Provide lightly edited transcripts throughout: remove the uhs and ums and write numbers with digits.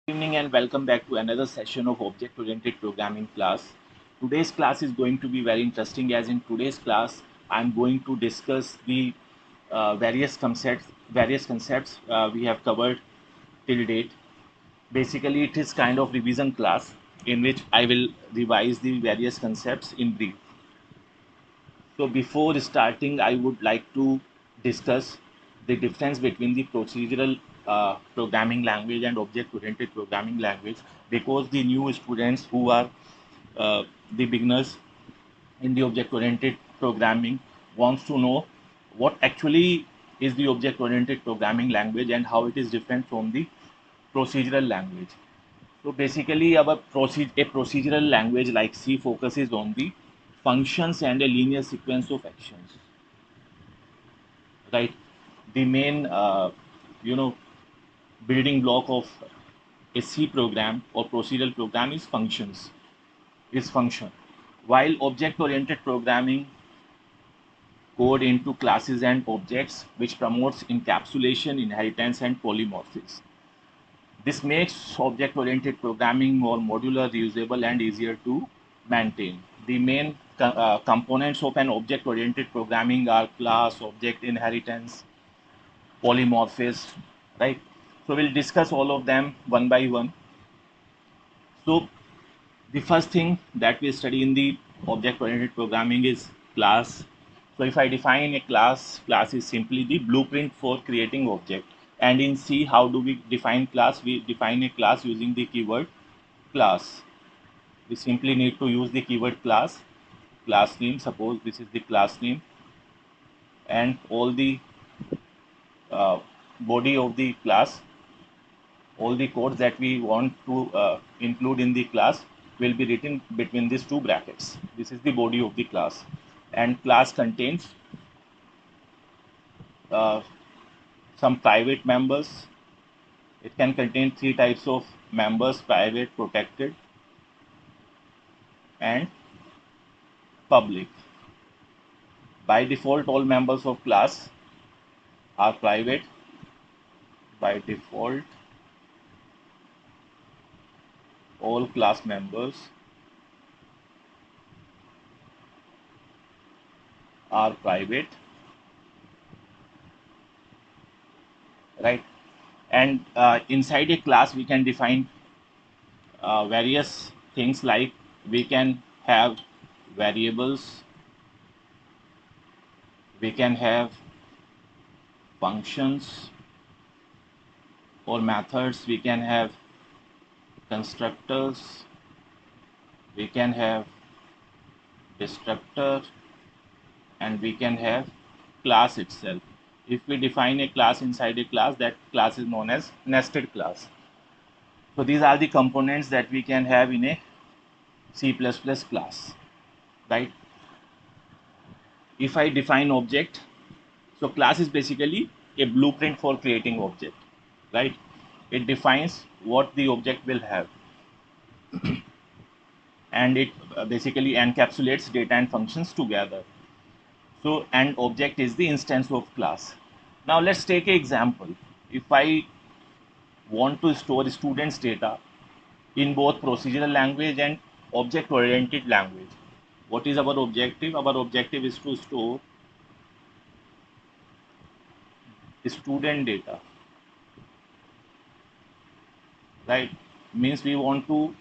Good evening and welcome back to another session of object-oriented programming class. Today's class is going to be very interesting, as in today's class I'm going to discuss the various concepts we have covered till date. Basically, it is kind of revision class in which I will revise the various concepts in brief. So before starting, I would like to discuss the difference between the procedural programming language and object-oriented programming language, because the new students who are the beginners in the object-oriented programming wants to know what actually is the object-oriented programming language and how it is different from the procedural language. So basically, a procedural language like C focuses on the functions and a linear sequence of actions, right? The main, building block of a C program or procedural program is function. While object-oriented programming code into classes and objects, which promotes encapsulation, inheritance, and polymorphism. This makes object-oriented programming more modular, reusable, and easier to maintain. The main components of an object-oriented programming are class, object inheritance, polymorphism, right? So we'll discuss all of them one by one. So the first thing that we study in the object-oriented programming is class. So if I define a class, class is simply the blueprint for creating object. And in C, how do we define class? We define a class using the keyword class. We simply need to use the keyword class name. Suppose this is the class name, and all the body of the class, all the codes that we want to include in the class will be written between these two brackets. This is the body of the class, and class contains uh, some private members. It can contain three types of members: private, protected, and public. By default, all members of class are private. By default, all class members are private, right? And inside a class, we can define various things, like we can have variables, we can have functions or methods, we can have constructors, we can have destructor, and we can have class itself. If we define a class inside a class, that class is known as nested class. So these are the components that we can have in a C++ class, right? If I define object, so class is basically a blueprint for creating object, right? It defines what the object will have, and it basically encapsulates data and functions together. So an object is the instance of class. Now let's take an example. If I want to store students data in both procedural language and object oriented language, what is our objective? Our objective is to store student data, right? Means we want to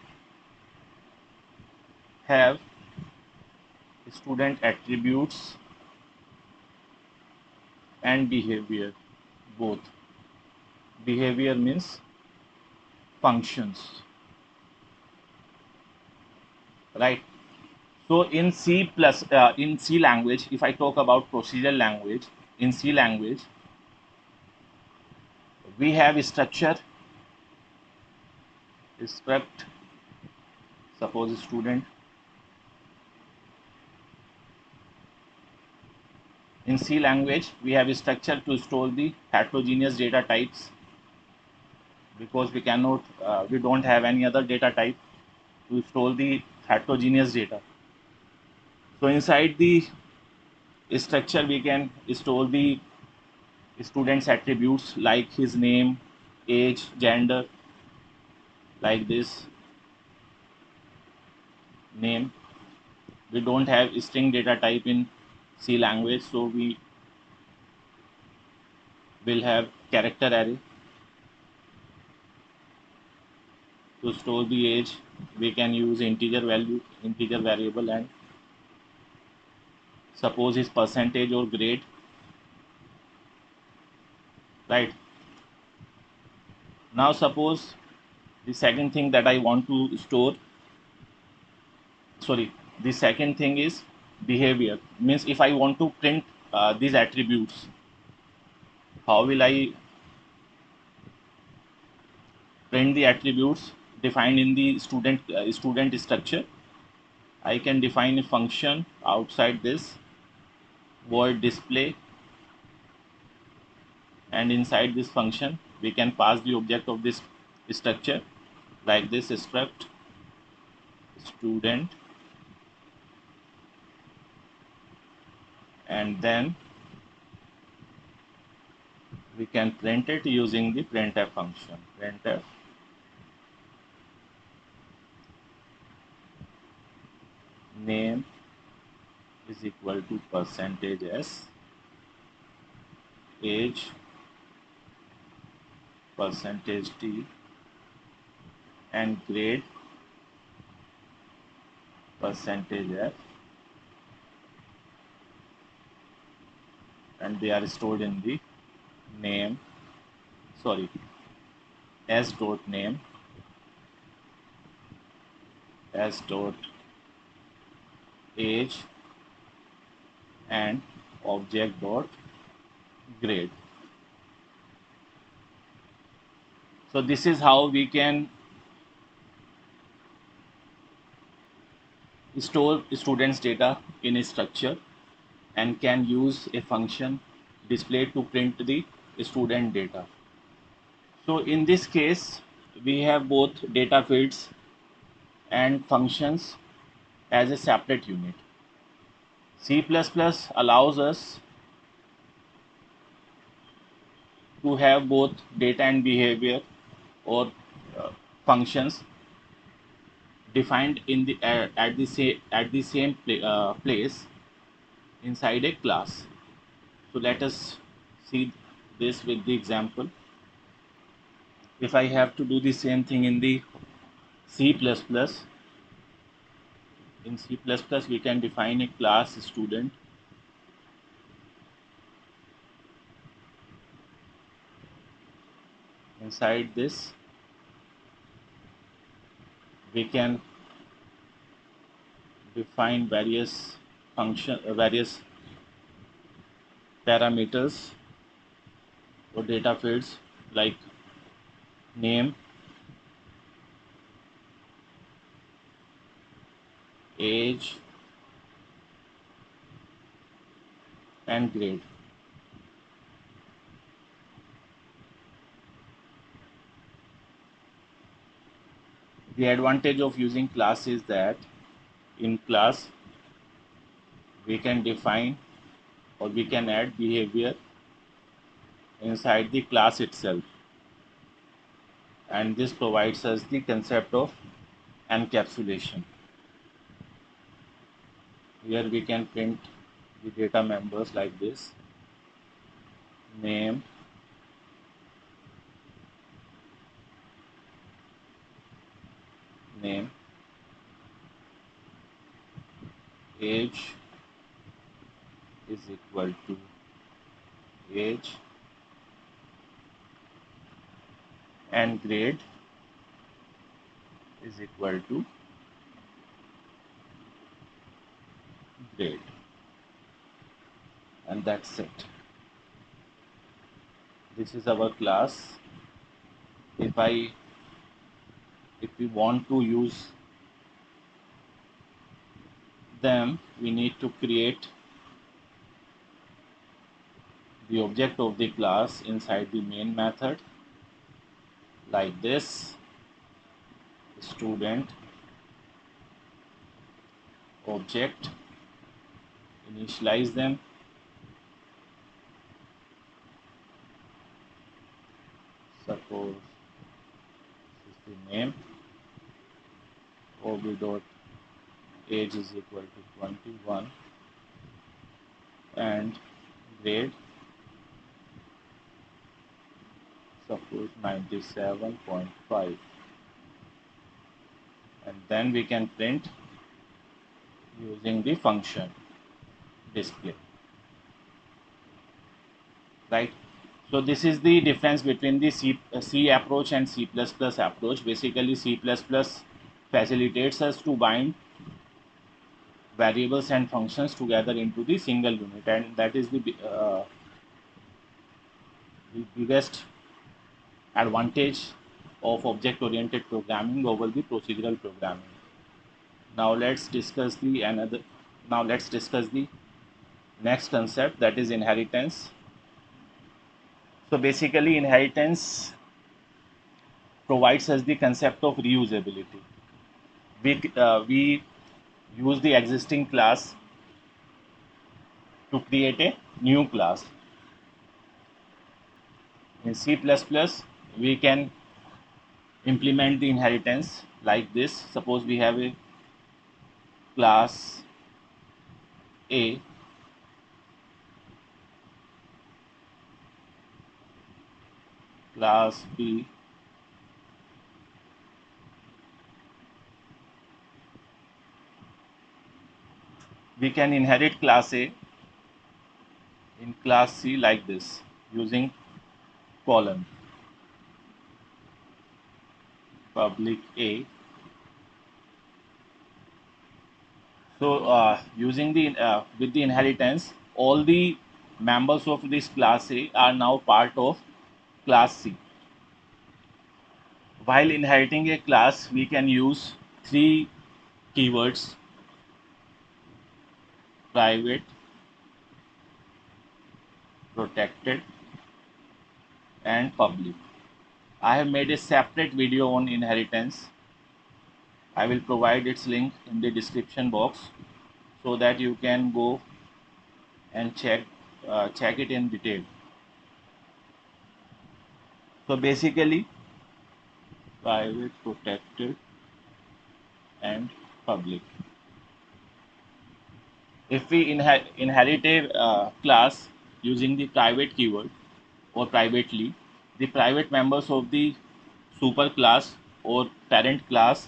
have student attributes and behavior, both. Behavior means functions, right? So in in C language, if I talk about procedural language, in C language we have a structure, struct, suppose student. In C language, we have a structure to store the heterogeneous data types, because we don't have any other data type to store the heterogeneous data. So inside the structure, we can store the student's attributes like his name, age, gender, like this name. We don't have string data type in C language, so we will have character array. To store the age, we can use integer variable, and suppose is percentage or grade, right? Now suppose the second thing that I want to store, sorry, the second thing is behavior. Means if I want to print these attributes, how will I print the attributes defined in the student structure? I can define a function outside this void display, and inside this function we can pass the object of this structure like this struct student, and then we can print it using the printf function. Printf name is equal to percentage s, age percentage t, and grade percentage f, and they are stored in the name, sorry, s dot name, s dot age, and object dot grade. So this is how we can store students data in a structure and can use a function display to print the student data. So in this case we have both data fields and functions as a separate unit. C++ allows us to have both data and behavior or functions defined in the at the same place inside a class. So let us see this with the example. If I have to do the same thing in the C++, in C++ we can define a class student. Inside this we can define various various parameters or data fields like name, age, and grade. The advantage of using class is that in class we can define or we can add behavior inside the class itself, and this provides us the concept of encapsulation. Here we can print the data members like this: name, name, age is equal to age, and grade is equal to grade, and that's it. This is our class. If we want to use them, we need to create the object of the class inside the main method like this: student object, initialize them, suppose this is the name, ob dot age is equal to 21 and grade suppose 97.5, and then we can print using the function display, right? So this is the difference between the C approach and C++ approach. Basically C++ facilitates us to bind variables and functions together into the single unit, and that is the biggest advantage of object-oriented programming over the procedural programming. Now let's discuss the next concept, that is inheritance. So basically inheritance provides us the concept of reusability. We use the existing class to create a new class. In C++, we can implement the inheritance like this. Suppose we have a class A, class B, we can inherit class A in class C like this using column public A. So using the with the inheritance, all the members of this class A are now part of class C. While inheriting a class, we can use three keywords: private, protected, and public. I have made a separate video on inheritance. I will provide its link in the description box so that you can go and check it in detail. So basically, private, protected, and public. If we inherit a class using the private keyword or privately, the private members of the superclass or parent class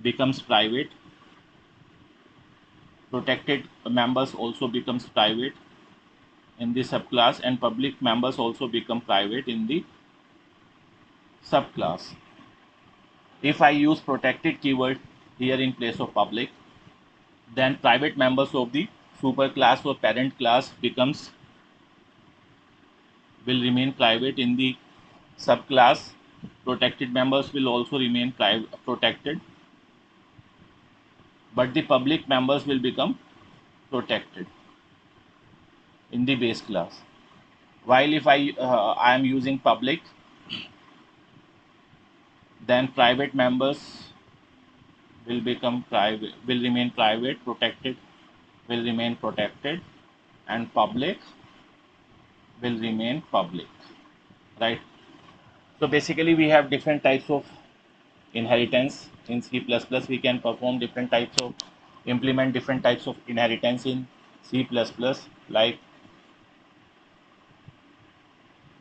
becomes private. Protected members also becomes private in the subclass, and public members also become private in the subclass. If I use protected keyword here in place of public, then private members of the superclass or parent class will remain private in the subclass. Protected members will also remain protected, but the public members will become protected in the base class. While if I am using public, then private members will remain private, protected will remain protected, and public will remain public, right? So basically we have different types of inheritance in C++. We can implement different types of inheritance in C++, like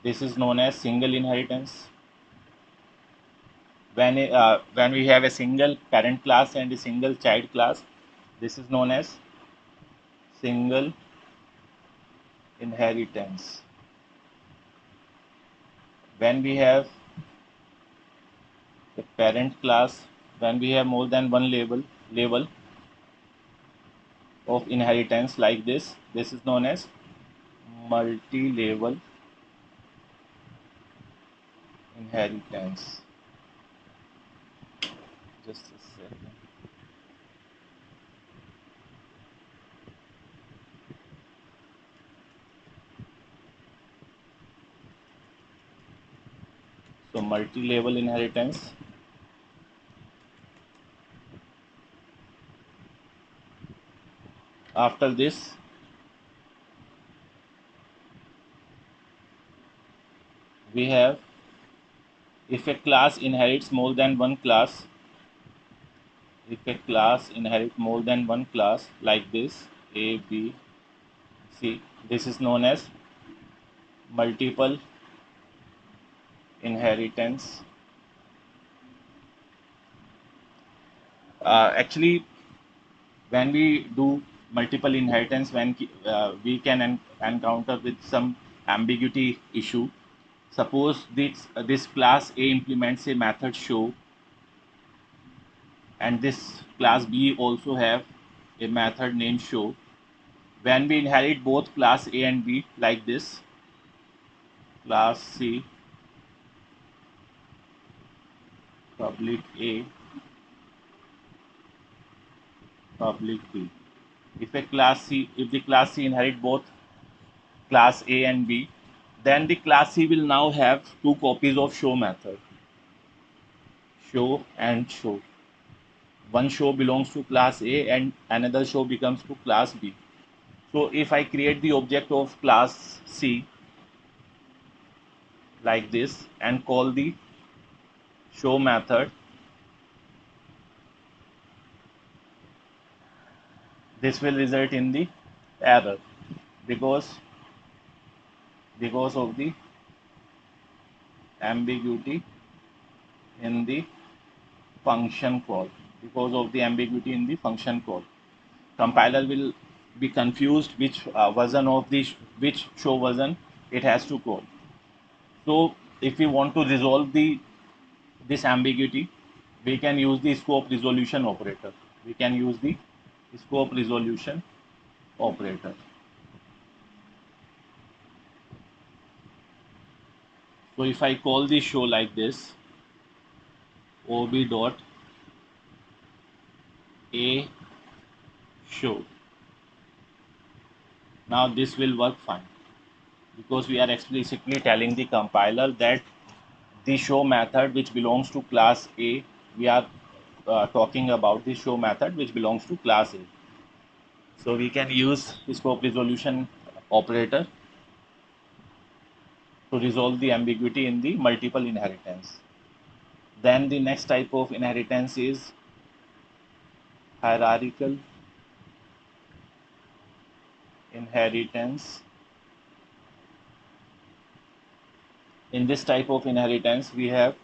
this is known as single inheritance. When we have a single parent class and a single child class, this is known as single inheritance. When we have a parent class, when we have more than one level of inheritance like this is known as multi-level inheritance. Just a second. So multi-level inheritance. After this, we have, if a class inherits more than one class, if a class inherit more than one class like this, A, B, C, this is known as multiple inheritance. Actually, when we do multiple inheritance, when we can encounter with some ambiguity issue. Suppose this class A implements a method show, and this class B also have a method named show. When we inherit both class A and B like this, class C public A public B. If the class C inherit both class A and B, then the class C will now have two copies of show method, show and show. One show belongs to class A and another show becomes to class B. So if I create the object of class C like this and call the show method, this will result in the error because of the ambiguity in the function call. Because of the ambiguity in the function call, compiler will be confused which version of the which show version it has to call. So if we want to resolve this ambiguity, we can use the scope resolution operator. We can use the scope resolution operator. So if I call the show like this, ob dot a show, now this will work fine because we are explicitly telling the compiler that the show method which belongs to class A, we are talking about the show method which belongs to class A. So we can use scope resolution operator to resolve the ambiguity in the multiple inheritance. Then the next type of inheritance is hierarchical inheritance. In this type of inheritance, we have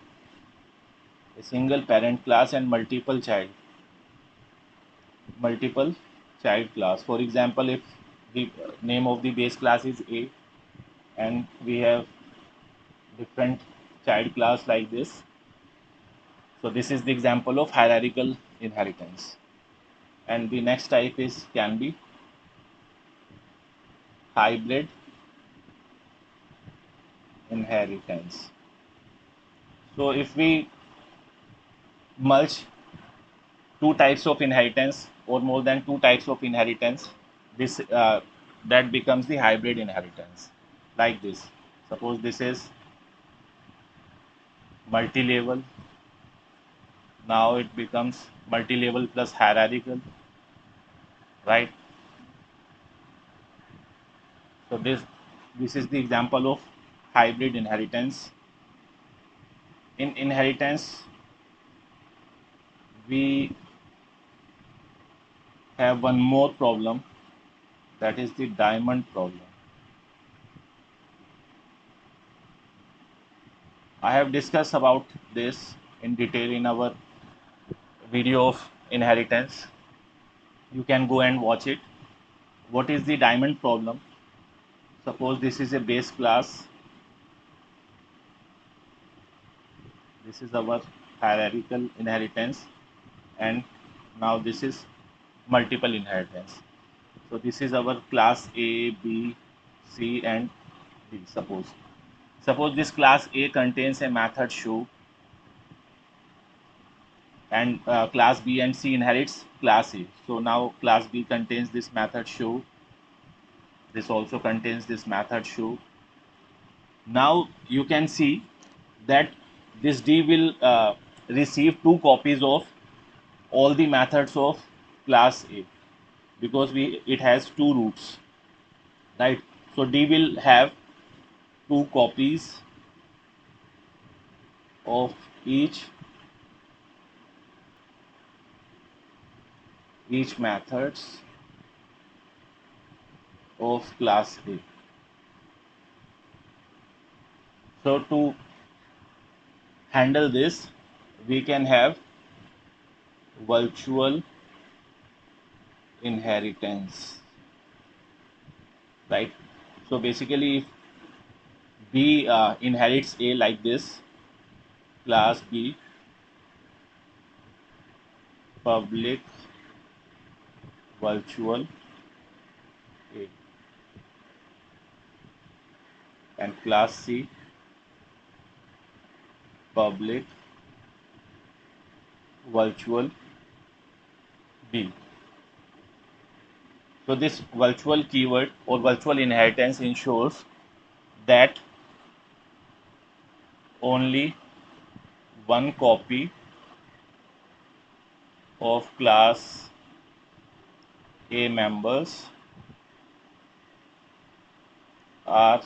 a single parent class and multiple child class. For example, if the name of the base class is A and we have different child class like this, so this is the example of hierarchical inheritance. And the next type is can be hybrid inheritance. So if we merge two types of inheritance or more than two types of inheritance, this that becomes the hybrid inheritance like this. Suppose this is multi-level, now it becomes multi-level plus hierarchical, right? So this is the example of hybrid inheritance. In inheritance, we have one more problem, that is the diamond problem. I have discussed about this in detail in our video of inheritance. You can go and watch it. What is the diamond problem? Suppose this is a base class. This is our hierarchical inheritance, and now this is multiple inheritance. So this is our class A, B, C, and D. Suppose this class A contains a method show, and class B and C inherits class A. So now class B contains this method show. This also contains this method show. Now you can see that this D will receive two copies of all the methods of class A because it has two roots, right? So D will have two copies of each each methods of class A. So to handle this, we can have virtual inheritance, right? So basically, if B inherits A like this, class B public virtual A, and class C public virtual B. So this virtual keyword or virtual inheritance ensures that only one copy of class A members are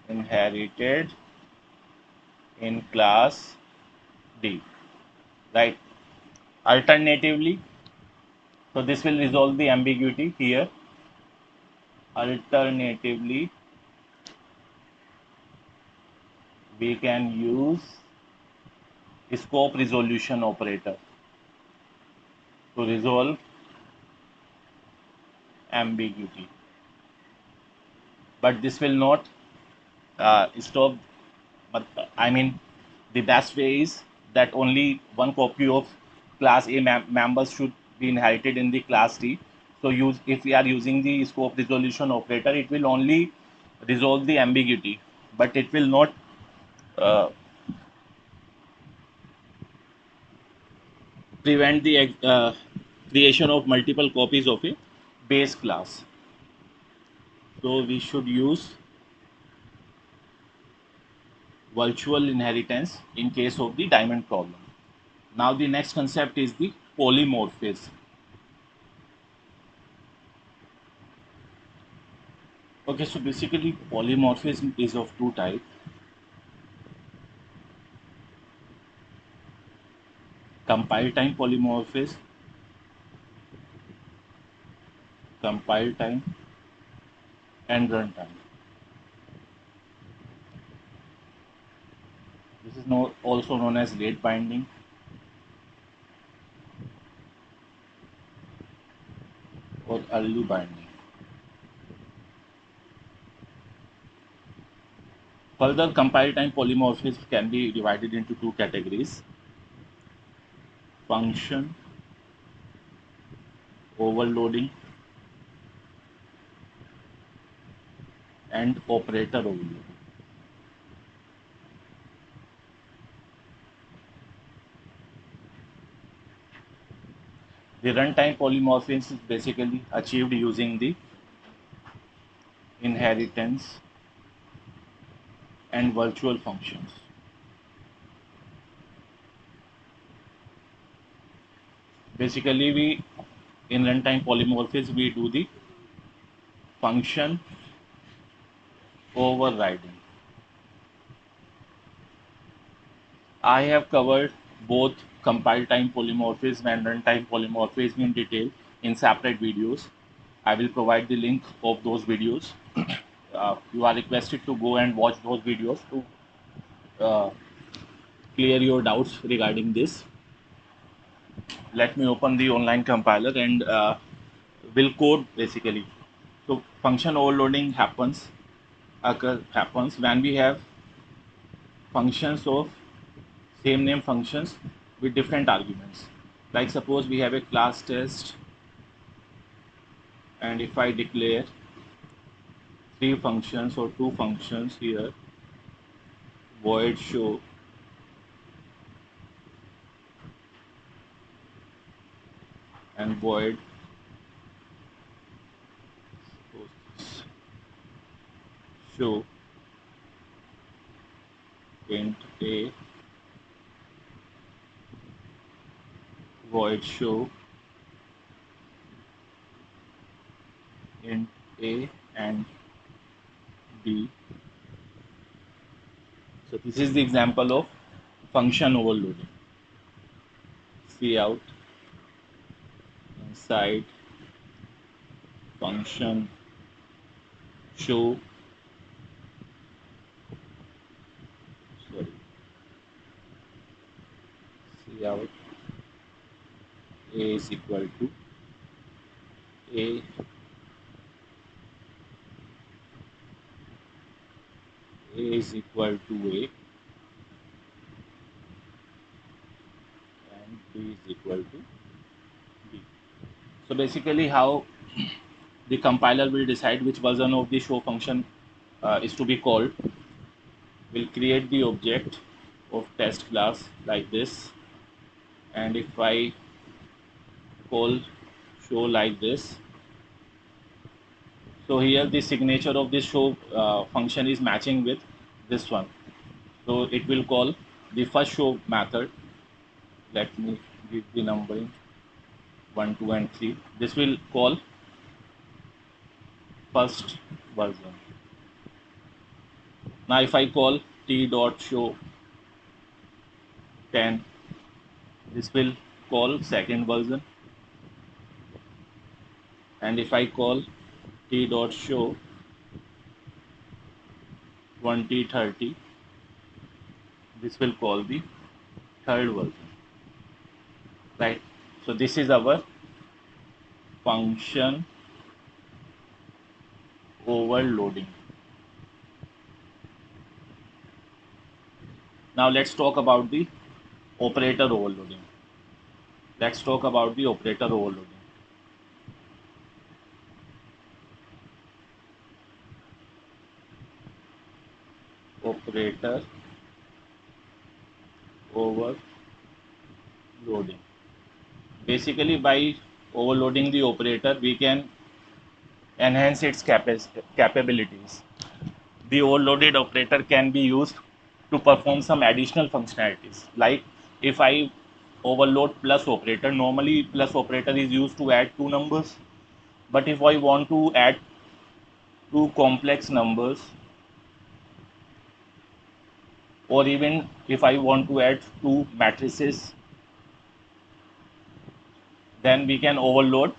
inherited in class D, right? Alternatively, so this will resolve the ambiguity here. Alternatively, we can use scope resolution operator to resolve ambiguity, but this will not stop. But I mean, the best way is that only one copy of class A members should be inherited in the class D. So if we are using the scope resolution operator, it will only resolve the ambiguity, but it will not uh, prevent the creation of multiple copies of a base class. So we should use virtual inheritance in case of the diamond problem. Now the next concept is the polymorphism. Okay, so basically polymorphism is of two types: compile time polymorphism, compile time, and runtime. This is also known as rate binding or early binding. Further, compile time polymorphism can be divided into two categories: function overloading and operator overloading. The runtime polymorphism is basically achieved using the inheritance and virtual functions. Basically, we in runtime polymorphism we do the function overriding. I have covered both compile time polymorphism and runtime polymorphism in detail in separate videos. I will provide the link of those videos. You are requested to go and watch those videos to uh, clear your doubts regarding this. Let me open the online compiler and will code basically. So function overloading happens when we have functions of same name functions with different arguments. Like suppose we have a class test, and if I declare three functions or two functions here, void show and void show int a, void show int a and b. So this is the example of function overloading. See out inside function show, sorry, see out a is equal to a, is equal to a, and b is equal to b. So basically how the compiler will decide which version of the show function is to be called. We'll create the object of test class like this, and if I call show like this, so here the signature of this show function is matching with this one, so it will call the first show method. Let me give the numbering 1, 2 and 3. This will call first version. Now if I call t dot show 10, this will call second version, and if I call t dot show 20, 30, this will call the third version, right? So this is our function overloading. Now let's talk about the operator overloading. Let's talk about the operator overloading. Operator overloading. Basically, by overloading the operator, we can enhance its capabilities. The overloaded operator can be used to perform some additional functionalities. Like if I overload plus operator, normally plus operator is used to add two numbers. But if I want to add two complex numbers, or even if I want to add two matrices, then we can overload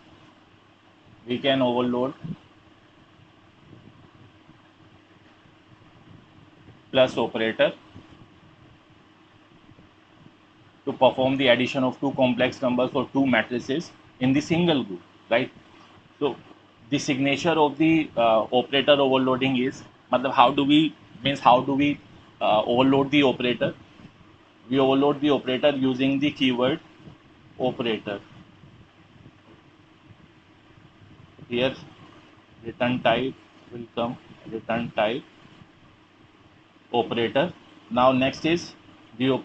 plus operator to perform the addition of two complex numbers or two matrices in the single group, right? So the signature of the operator overloading is, how do we overload the operator? We overload the operator using the keyword operator. Here return type will come return type operator. Now next is the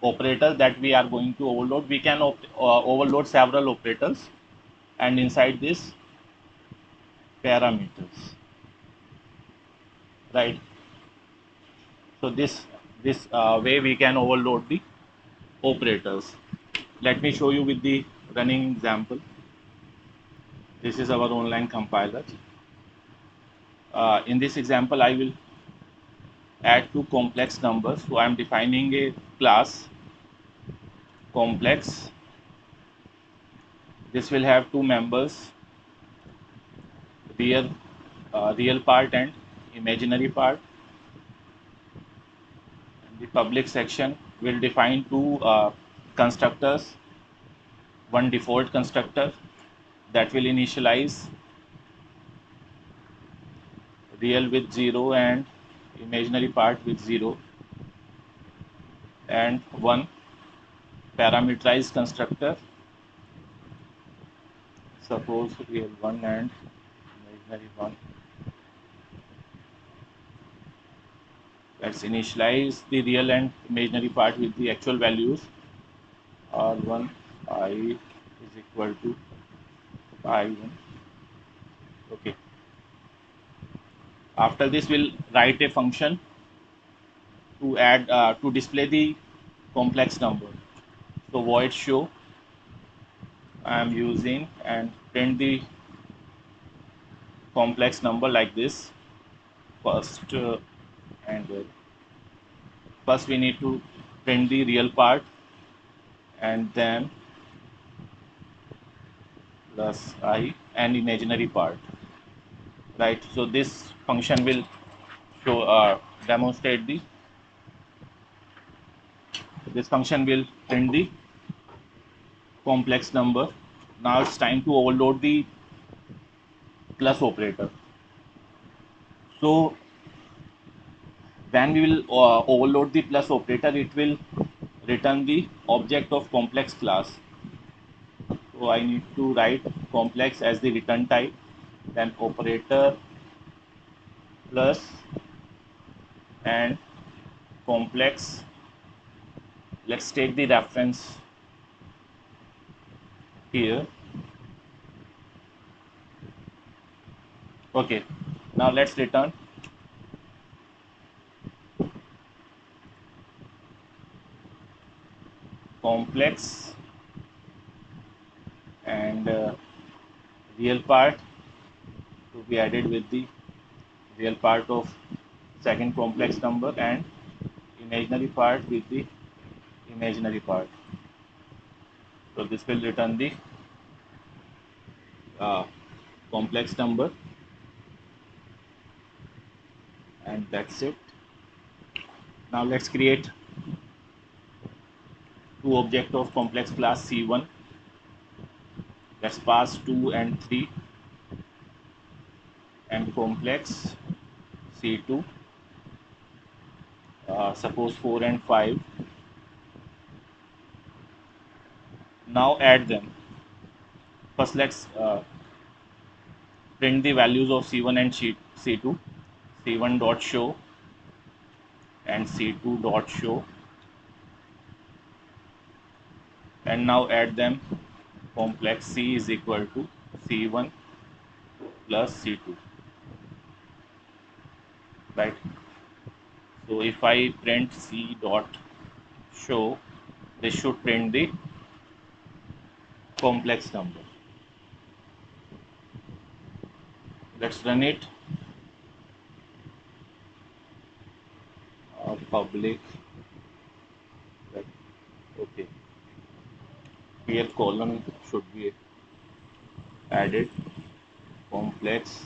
operator that we are going to overload. We can overload several operators, and inside this parameters, right? So this way we can overload the operators. Let me show you with the running example. This is our online compiler. In this example, I will add two complex numbers. So I am defining a class complex. This will have two members, real part and imaginary part. And the public section will define two constructors, one default constructor that will initialize real with 0 and imaginary part with 0, and one parameterized constructor, suppose real 1 and imaginary 1. Let's initialize the real and imaginary part with the actual values. R1 I is equal to I1. Okay. After this, we'll write a function to add to display the complex number. So void show I am using, and print the complex number like this. First first we need to print the real part, and then plus I and imaginary part, right? So this function will show demonstrate the this function will print the complex number. Now it's time to overload the plus operator. So when we will overload the plus operator, it will return the object of complex class. So I need to write complex as the return type, then operator plus and complex. Let's take the reference here. Okay, now let's return complex and real part to be added with the real part of second complex number and imaginary part with the imaginary part. So this will return the uh, complex number, and that's it. Now let's create two objects of complex class C1. Let's pass 2 and 3 and complex C2. Suppose 4 and 5. Now add them. First let's print the values of C1 and C2. C1 dot show and C2 dot show, and now add them. Complex C is equal to C1 plus C2, right? So if I print C dot show, this should print the complex number. Let's run it. Public. Okay. Here column should be added. Complex.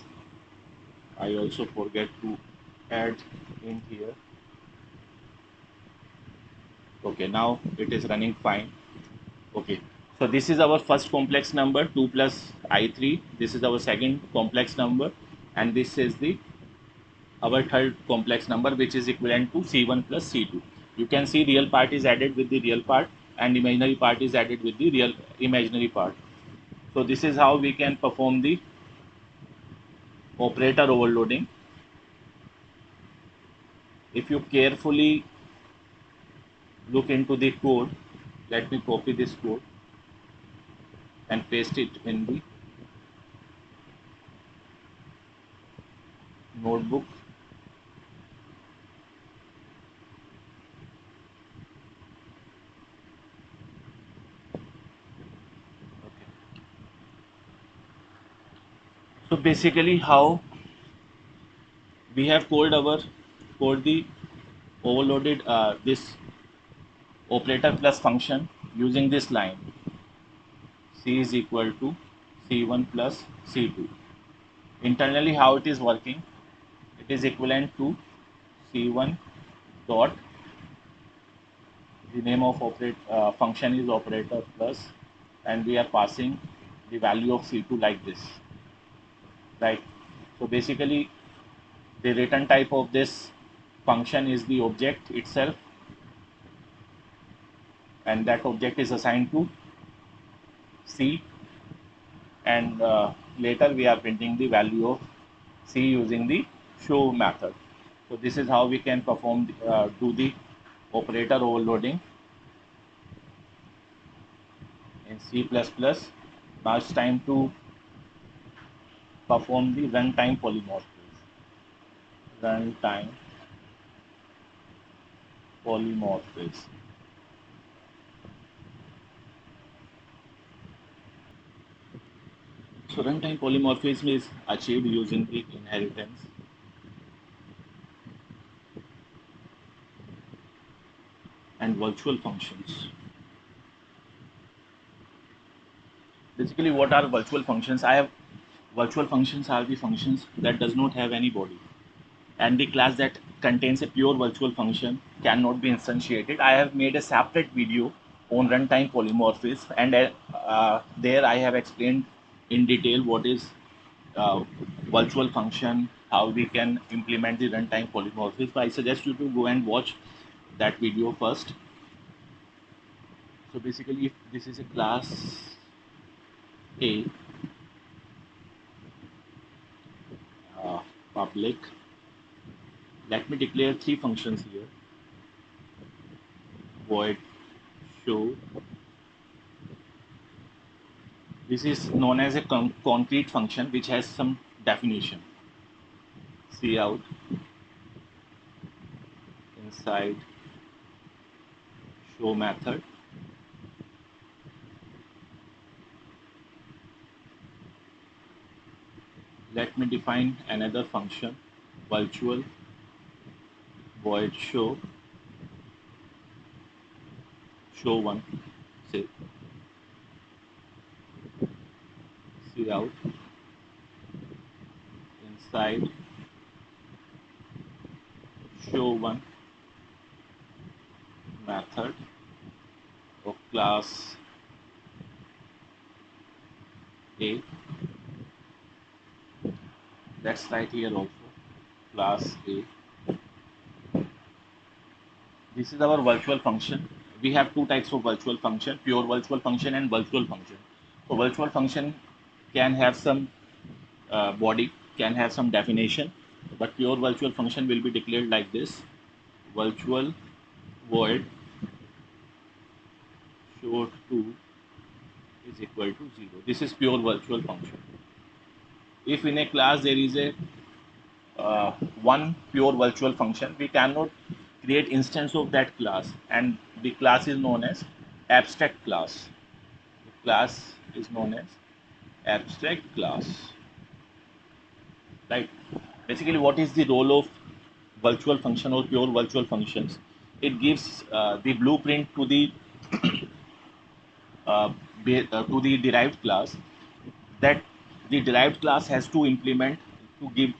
I also forget to add in here. Okay, now it is running fine. Okay, so this is our first complex number 2 plus I3. This is our second complex number, and this is the our third complex number, which is equivalent to C1 plus C2. You can see real part is added with the real part and imaginary part is added with the real imaginary part. So this is how we can perform the operator overloading. If you carefully look into the code, let me copy this code and paste it in the notebook. So basically how we have called the overloaded this operator plus function using this line C is equal to C1 plus C2. Internally how it is working, it is equivalent to C1 dot, the name of function is operator plus, and we are passing the value of C2 like this, right? So basically the return type of this function is the object itself, and that object is assigned to C, and later we are printing the value of C using the show method. So this is how we can perform do the operator overloading in C++. Now it's time to perform the runtime polymorphism. Runtime polymorphism. So runtime polymorphism is achieved using the inheritance and virtual functions. Basically, what are virtual functions? I have virtual functions are the functions that does not have any body, and the class that contains a pure virtual function cannot be instantiated. I have made a separate video on runtime polymorphism, and there I have explained in detail what is virtual function, how we can implement the runtime polymorphism. I suggest you to go and watch that video first. So basically, if this is a class A, public, let me declare three functions here: void show. This is known as a concrete function which has some definition. Cout inside show method. Let me define another function, virtual void show one, say Cout inside show one method of class A. Let's write here also class A. This is our virtual function. We have two types of virtual function: pure virtual function and virtual function. So virtual function can have some body, can have some definition, but pure virtual function will be declared like this: virtual void show2 is equal to 0. This is pure virtual function. If in a class there is a one pure virtual function, we cannot create instance of that class, and the class is known as abstract class. The class is known as abstract class, right? Basically, what is the role of virtual function or pure virtual functions? It gives the blueprint to the to the derived class, that the derived class has to implement to give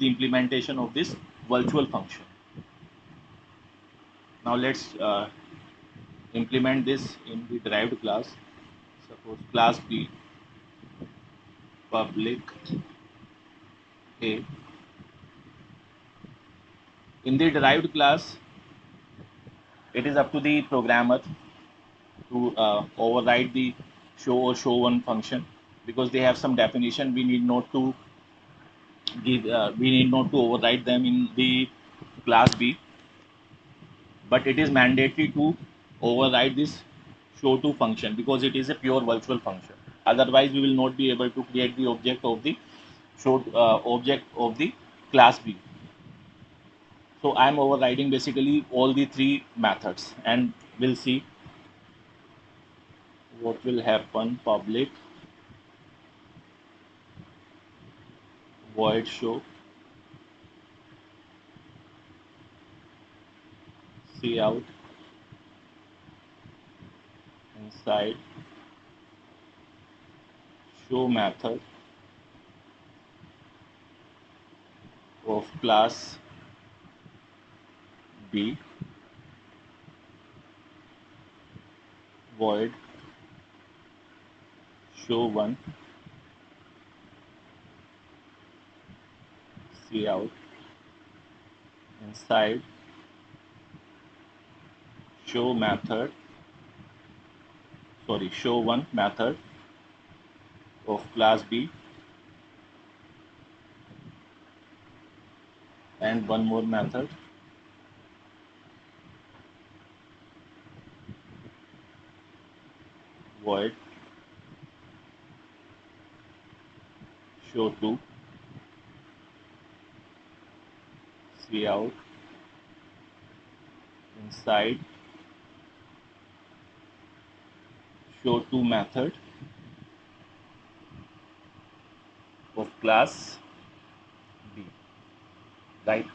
the implementation of this virtual function. Now let's implement this in the derived class. Suppose class B public A. In the derived class, it is up to the programmer to override the show or show one function, because they have some definition. We need not to override them in the class B, but it is mandatory to override this show2 function because it is a pure virtual function. Otherwise, we will not be able to create the object of the object of the class B. So I am overriding basically all the three methods, and we'll see what will happen. Public void show Cout inside show method of class B void show one Cout inside show one method of class B, and one more method void show2 Cout inside show2 method of class B, right?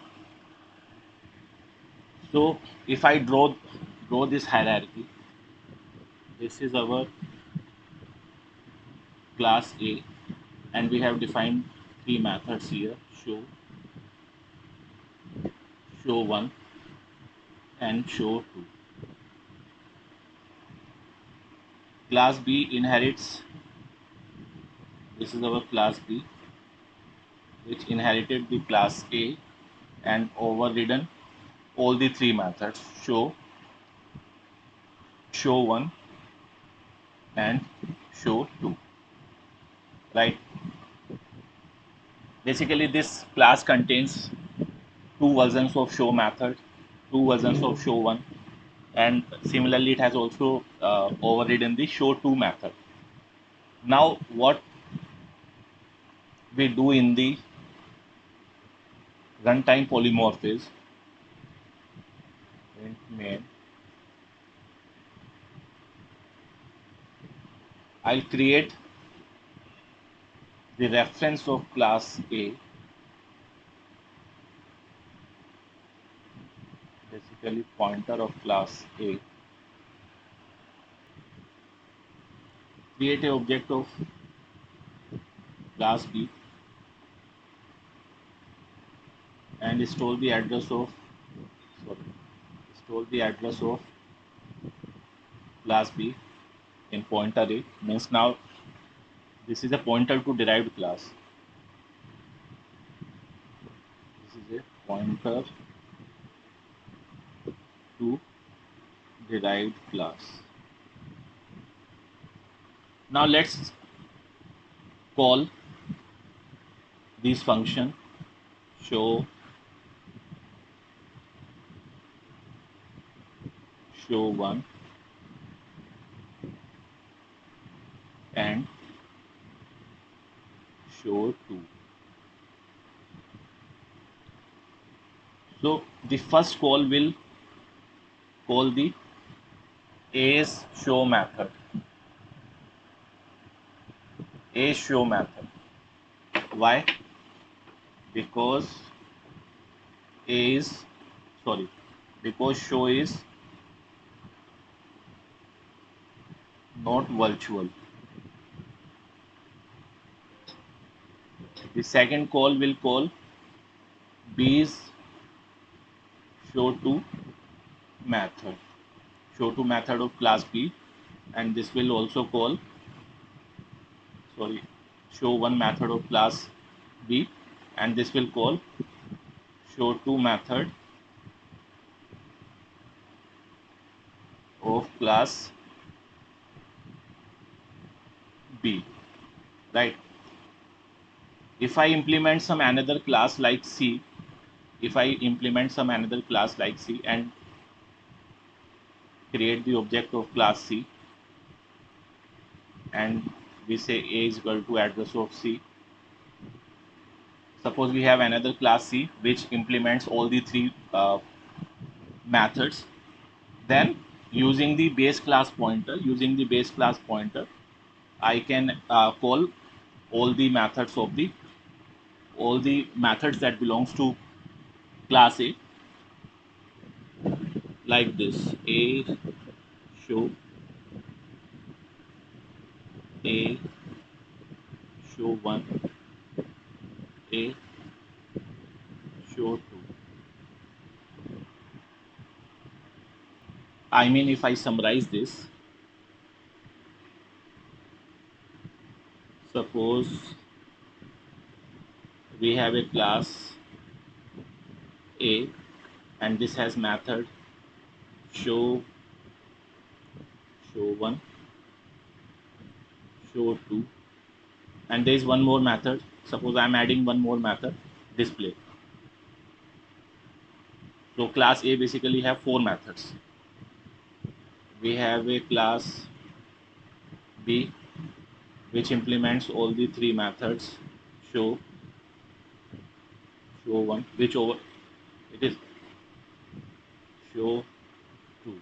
So if I draw this hierarchy, this is our class A, and we have defined three methods here: show 1, and show 2. Class B inherits, this is our class B, which inherited the class A and overridden all the three methods: show 1, and show 2. Right? Basically, this class contains two versions of show method, two versions of show 1, and similarly, it has also overridden the show 2 method. Now, what we do in the runtime polymorphism in main, I'll create the reference of class A, basically pointer of class A, create a object of class B, and store the address of class B in pointer A. Means now this is a pointer to derived class. This is a pointer to derived class. Now let's call this function show 1 and show 2. So the first call will call the A's show method. A's show method. Why? Because because show is not virtual. The second call will call B's show 2 method. Show 2 method of class B, and this will also call show 1 method of class B, and this will call show 2 method of class B. Right? If I implement some another class like C, and create the object of class C, and we say A is equal to address of C. Suppose we have another class C which implements all the three methods. Then using the base class pointer, I can call all the methods that belongs to class A like this: A show, A show 1, A show 2. I mean, if I summarize this, suppose we have a class A, and this has method show 1, show 2, and there is one more method. Suppose I am adding one more method, display. So class A basically have four methods. We have a class B which implements all the three methods: show 1, which over it is show 2,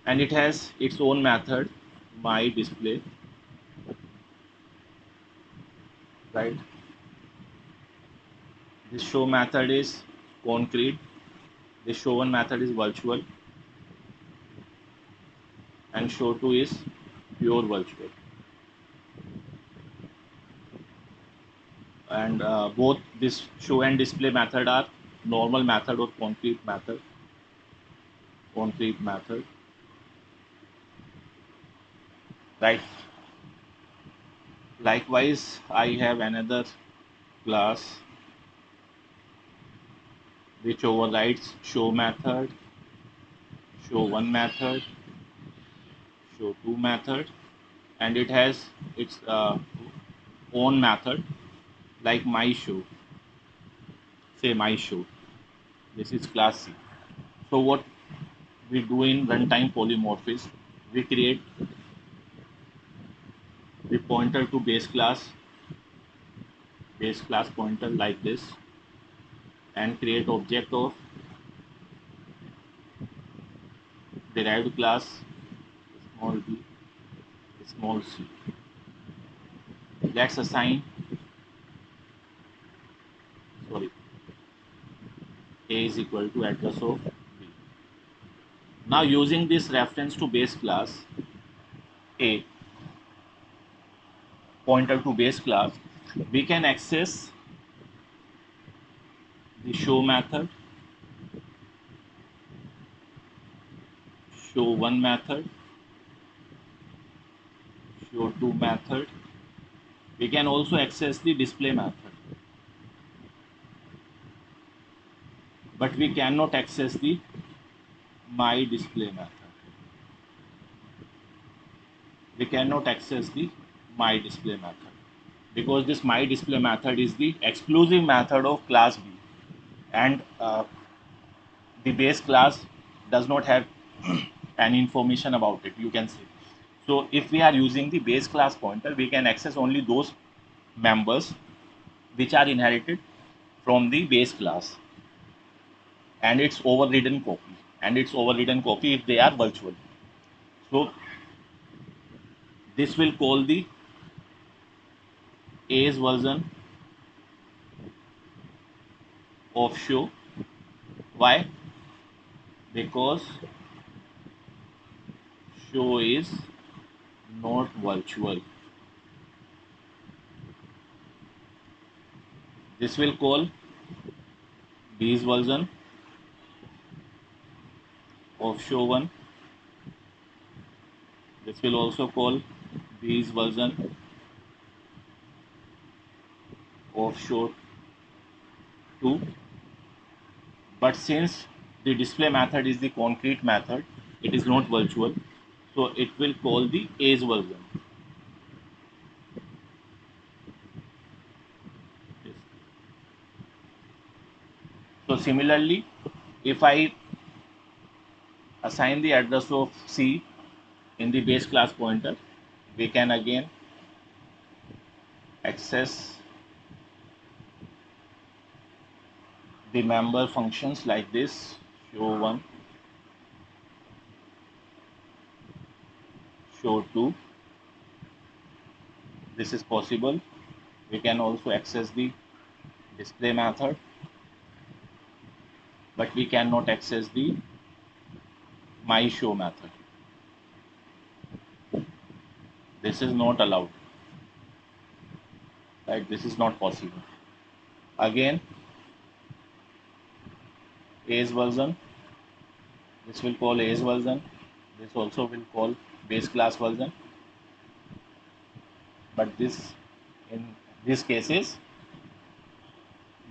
and it has its own method, my display. Right? This show method is concrete, this show 1 method is virtual, and show 2 is pure virtual. and both this show and display method are normal method or concrete method, right? Likewise, I have another class which overrides show method, show one method, show two method, and it has its own method like my show. Say my show. This is class C. So what we do in runtime polymorphism, we create the pointer to base class pointer like this, and create object of derived class small b, small c. Let's assign, sorry, a is equal to address of b. Now using this reference to base class a, pointer to base class, we can access the show method, show one method, show two method. We can also access the display method, but we cannot access the my display method. We cannot access the my display method because this my display method is the exclusive method of class B, and the base class does not have any information about it, you can say. So if we are using the base class pointer, we can access only those members which are inherited from the base class, and its overridden copy if they are virtual. So this will call the A's version of show. Why? Because show is not virtual. This will call B's version of show 1. This will also call B's version of show 2. But since the display method is the concrete method, it is not virtual, so it will call the A's version. Yes. So similarly, if I assign the address of C in the base class pointer, we can again access the member functions like this, show 1, show 2. This is possible. We can also access the display method, but we cannot access the my show method. This is not allowed, right? This is not possible. Again, A's version, this will call A's version, this also will call base class version, but this, in this cases,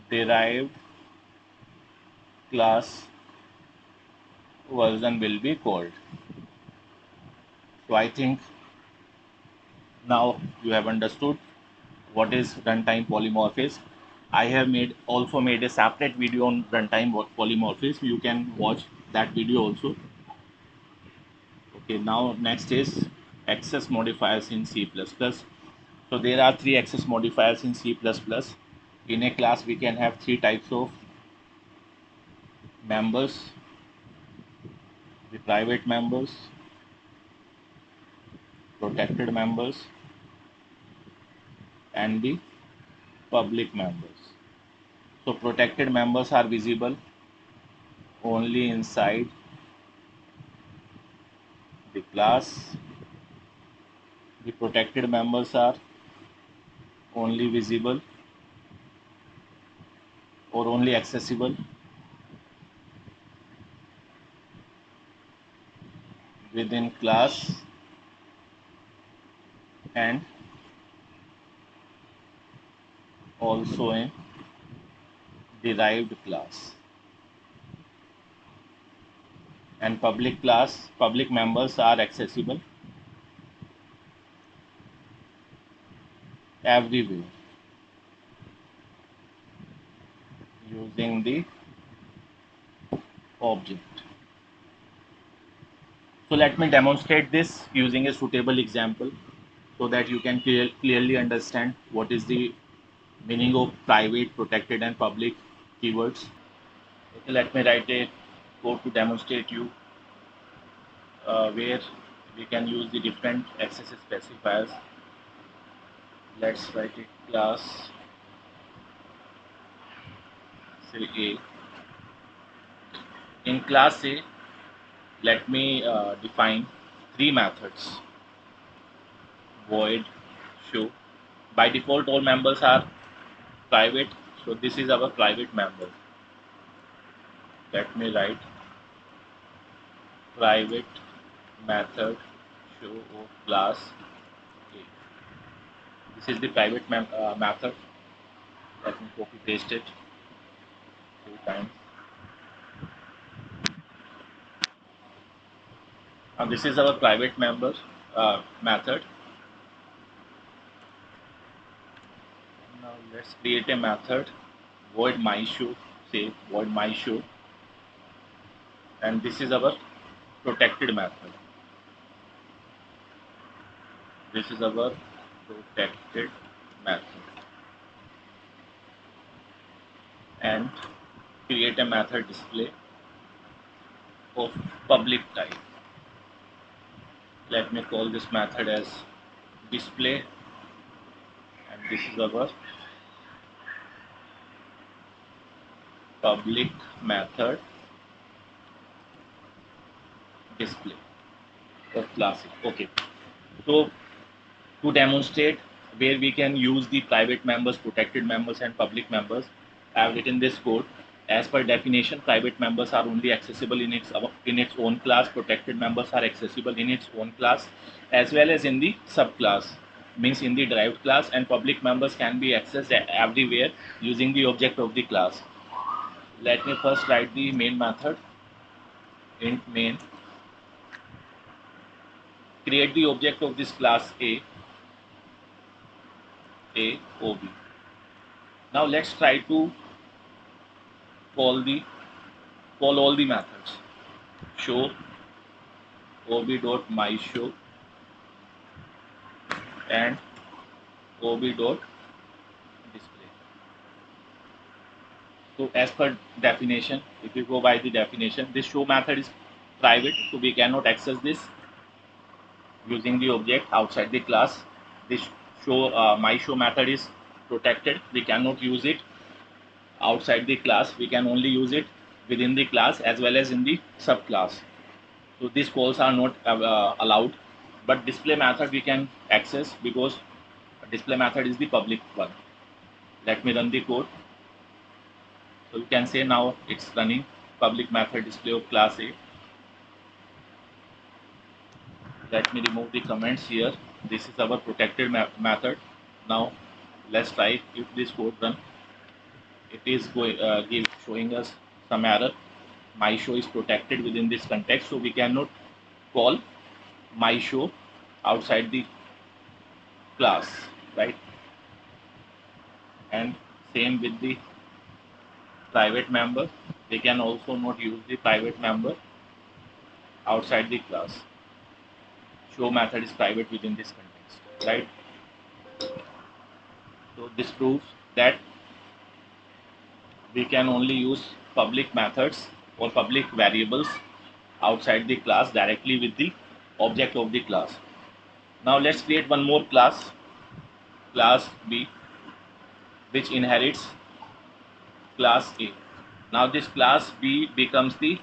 derived class version will be called. So I think now you have understood what is runtime polymorphism. I have also made a separate video on runtime polymorphism. You can watch that video also. Okay, now next is access modifiers in C++. So there are 3 access modifiers in C++. In a class, we can have 3 types of members: the private members, protected members, and the public members. So protected members are visible only inside the class. The protected members are only visible or only accessible within class and also in derived class. And public members are accessible everywhere using the object. So let me demonstrate this using a suitable example so that you can clearly understand what is the meaning of private, protected and public keywords. Okay, let me write a code to demonstrate you where we can use the different access specifiers. Let's write a class, say A. In class A, let me define three methods: void, show. By default, all members are private, so this is our private member. Let me write private method show of class A. This is the private method. Let me copy paste it 2 times. Now this is our private member method. Now let's create a method void my show. Say void my show, and this is our protected method. This is our protected method, and create a method display of public type. Let me call this method as display, and this is our public method display of class A. Okay, so to demonstrate where we can use the private members, protected members and public members, I have written this code. As per definition, private members are only accessible in its own class, protected members are accessible in its own class as well as in the subclass, means in the derived class, and public members can be accessed everywhere using the object of the class. Let me first write the main method. Int main, create the object of this class A OB. Now let's try to call all the methods. Show ob dot my show and ob dot display. So as per definition, if you go by the definition, this show method is private, so we cannot access this using the object outside the class. This my show method is protected, we cannot use it outside the class, we can only use it within the class as well as in the subclass. So these calls are not allowed, but display method we can access because display method is the public one. Let me run the code. So you can say now it's running public method display of class A. Let me remove the comments here. This is our protected method. Now let's try if this code run. It is showing us some error. My show is protected within this context, so we cannot call my show outside the class, right? And same with the private member, they can also not use the private member outside the class. Show method is private within this context, right? So this proves that we can only use public methods or public variables outside the class directly with the object of the class. Now let's create one more class, class B, which inherits class A. Now this class B becomes the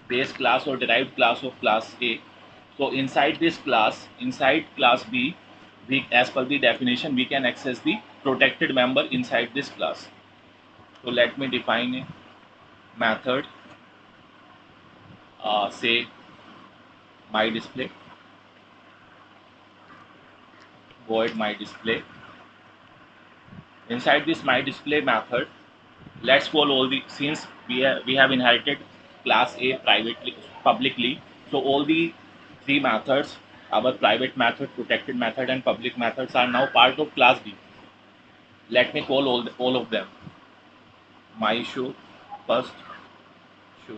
base class or derived class of class A. So inside this class, inside class B, as per the definition, we can access the protected member inside this class. So let me define a method, say my display, void my display. Inside this my display method, let's call all the, since we have inherited class A privately publicly, so all the three methods, our private method, protected method, and public methods, are now part of class B. Let me call all of them. My show, first show,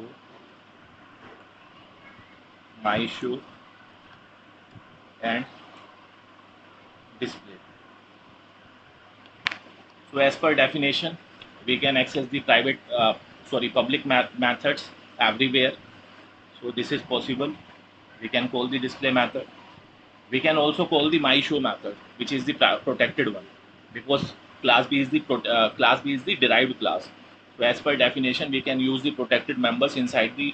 my show, and display. So as per definition, we can access the public methods everywhere. So this is possible. We can call the display method. We can also call the my show method, which is the protected one, because class B is the derived class. So as per definition, we can use the protected members inside the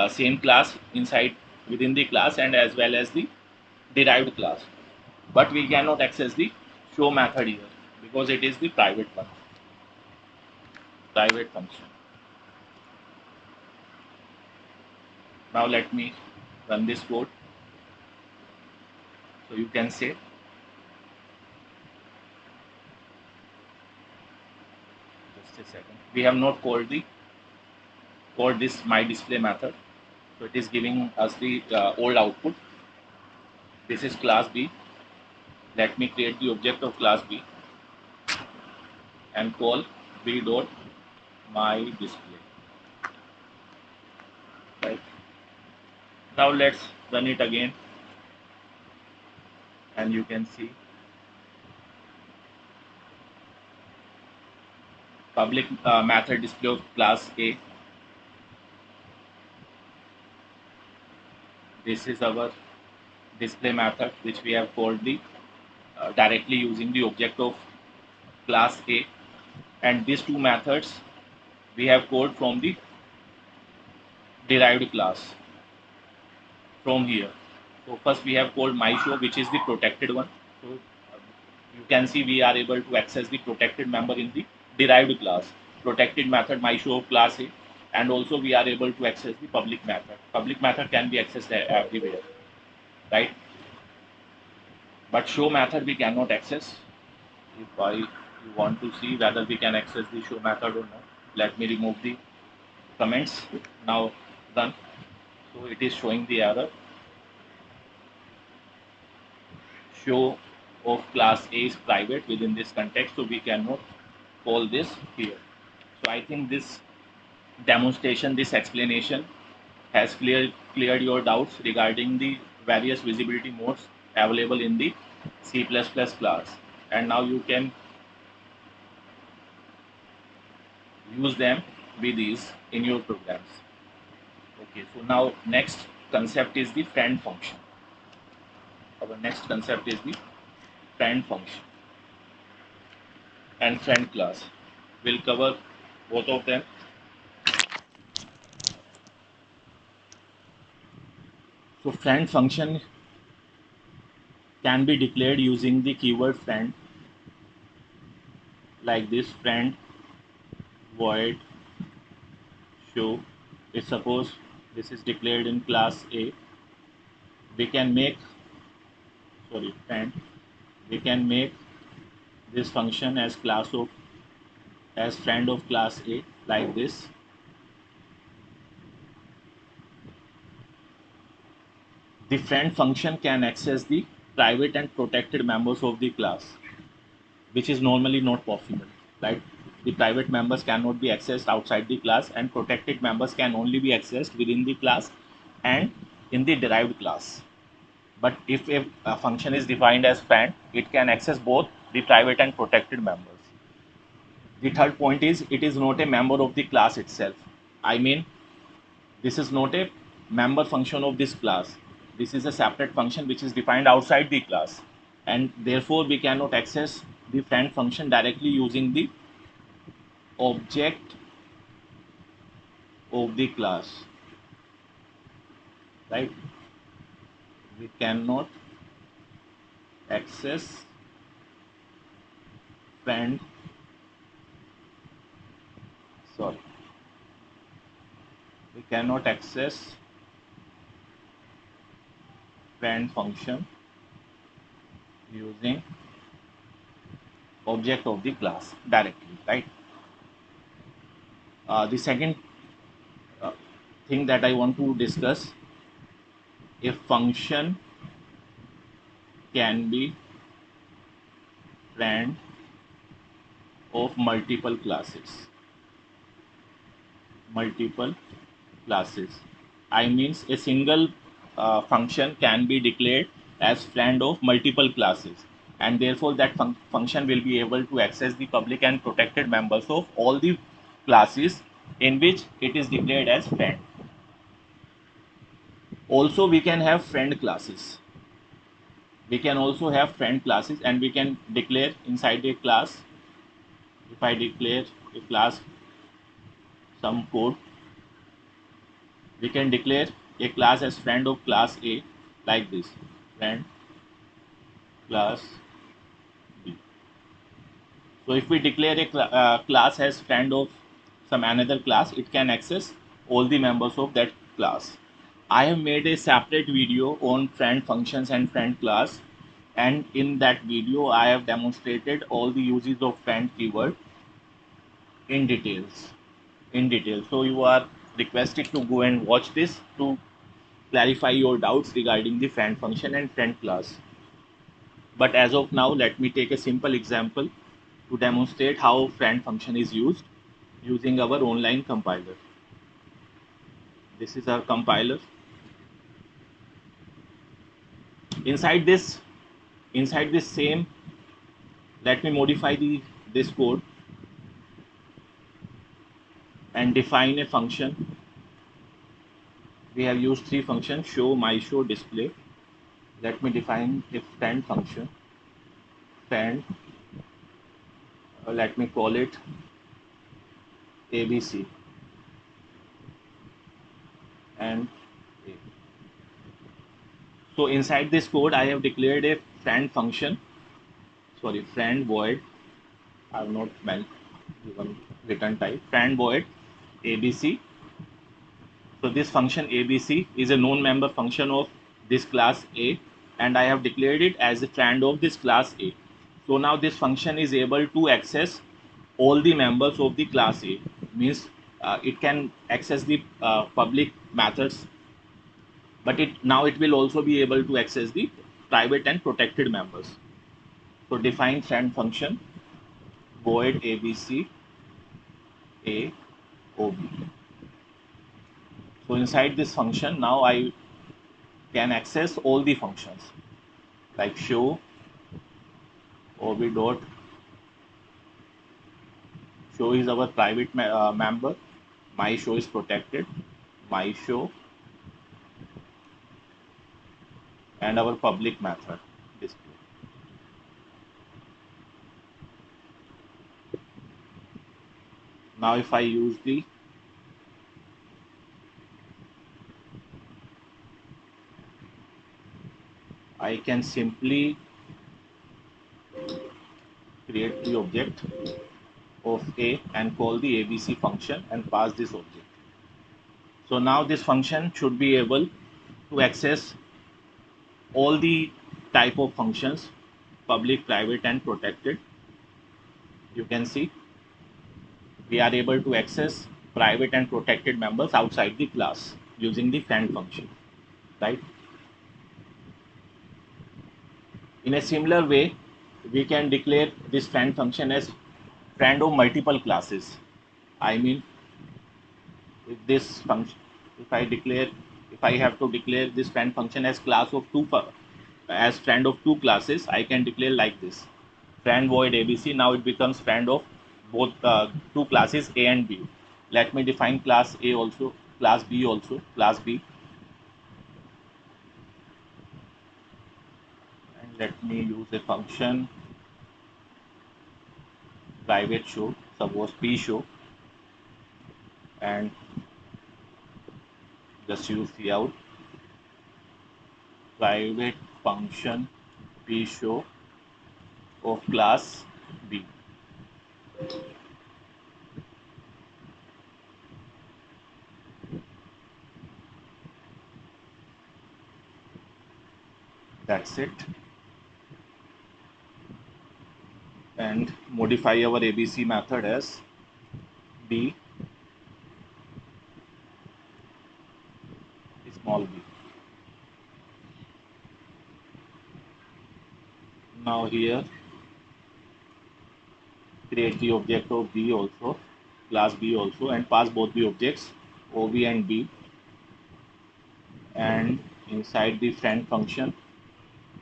same class, inside within the class, and as well as the derived class. But we cannot access the show method here because it is the private one, private function. Now let me run this code. So you can say, just a second, we have not called this my display method, so it is giving us the old output. This is class B. Let me create the object of class B and call b dot my display. Right. Now let's run it again, and you can see public method display of class A. This is our display method, which we have called the directly using the object of class A, and these two methods we have called from the derived class from here. So first we have called my show, which is the protected one. So you can see we are able to access the protected member in the derived class, protected method my show of class A, and also we are able to access the public method. Public method can be accessed everywhere, right? But show method we cannot access. If you want to see whether we can access the show method or not, let me remove the comments. Now run. So it is showing the error. Show of class A is private within this context, so we cannot call this here. So I think this demonstration, this explanation has cleared your doubts regarding the various visibility modes available in the C++ class, and now you can use them with these in your programs. Okay, so now next concept is the friend function. Our next concept is the friend function and friend class. We'll cover both of them. So friend function can be declared using the keyword friend, like this: friend void show. If suppose this is declared in class A, we can make friend. We can make this function as friend of class A, like this. The friend function can access the private and protected members of the class, which is normally not possible, right? The private members cannot be accessed outside the class, and protected members can only be accessed within the class and in the derived class. But if a function is defined as friend, it can access both the private and protected members. The third point is, it is not a member of the class itself. I mean, this is not a member function of this class. This is a separate function which is defined outside the class, and therefore we cannot access the friend function directly using the object of the class, right? We cannot access friend cannot access friend function using object of the class directly, right? The second uh, thing that I want to discuss, a function can be friend of multiple classes. Multiple classes. I means a single function can be declared as friend of multiple classes, and therefore that function will be able to access the public and protected members of all the classes in which it is declared as friend. Also, we can have friend classes. We can also have friend classes, and we can declare inside a class. If I declare a class some code, we can declare a class as friend of class A like this, friend class B. So if we declare a class as friend of some another class, it can access all the members of that class. I have made a separate video on friend functions and friend class, and in that video I have demonstrated all the uses of friend keyword in details. So you are requested to go and watch this to clarify your doubts regarding the friend function and friend class. But as of now, let me take a simple example to demonstrate how friend function is used using our online compiler. This is our compiler. Inside this same, let me modify this code and define a function. We have used three functions: show, my show, display. Let me define a friend function. Friend, let me call it ABC and A. So inside this code, I have declared a friend function. Sorry, friend void. I have not meant given return type. Friend void ABC. So this function ABC is a known member function of this class A, and I have declared it as a friend of this class A. So now this function is able to access all the members of the class A. Means it can access the public methods, but it will also be able to access the private and protected members. So define friend function void ABC A OB. So inside this function now I can access all the functions like show ob dot show is our private member, my show is protected, my show, and our public method display. Now if I use I can simply create the object of A and call the ABC function and pass this object. So now this function should be able to access all the type of functions, public, private, and protected. You can see we are able to access private and protected members outside the class using the friend function, right? In a similar way, we can declare this friend function as friend of multiple classes. I mean, if this function, if I have to declare this friend function as class of as friend of two classes, I can declare like this: friend void ABC. Now it becomes friend of both two classes A and B. Let me define class A also, class B also, class B, and let me use a function private show, suppose P show, and just use the out private function P show of class B. That's it. And modify our ABC method as b small b. Now here create the object of b also, class b also, and pass both the objects ob and b, and inside the friend function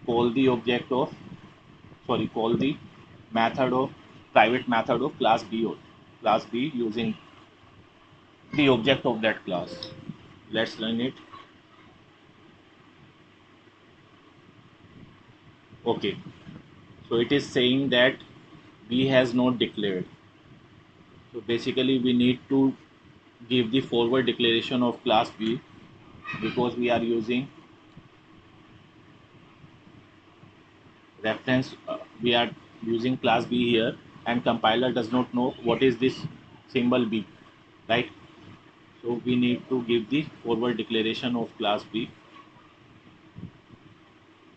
call the object of call the method of private method of class b or class b using the object of that class. Let's run it. Okay, so it is saying that b has not declared. So basically we need to give the forward declaration of class b, because we are using reference, we are using class b here, and compiler does not know what is this symbol b, right? So we need to give the forward declaration of class b.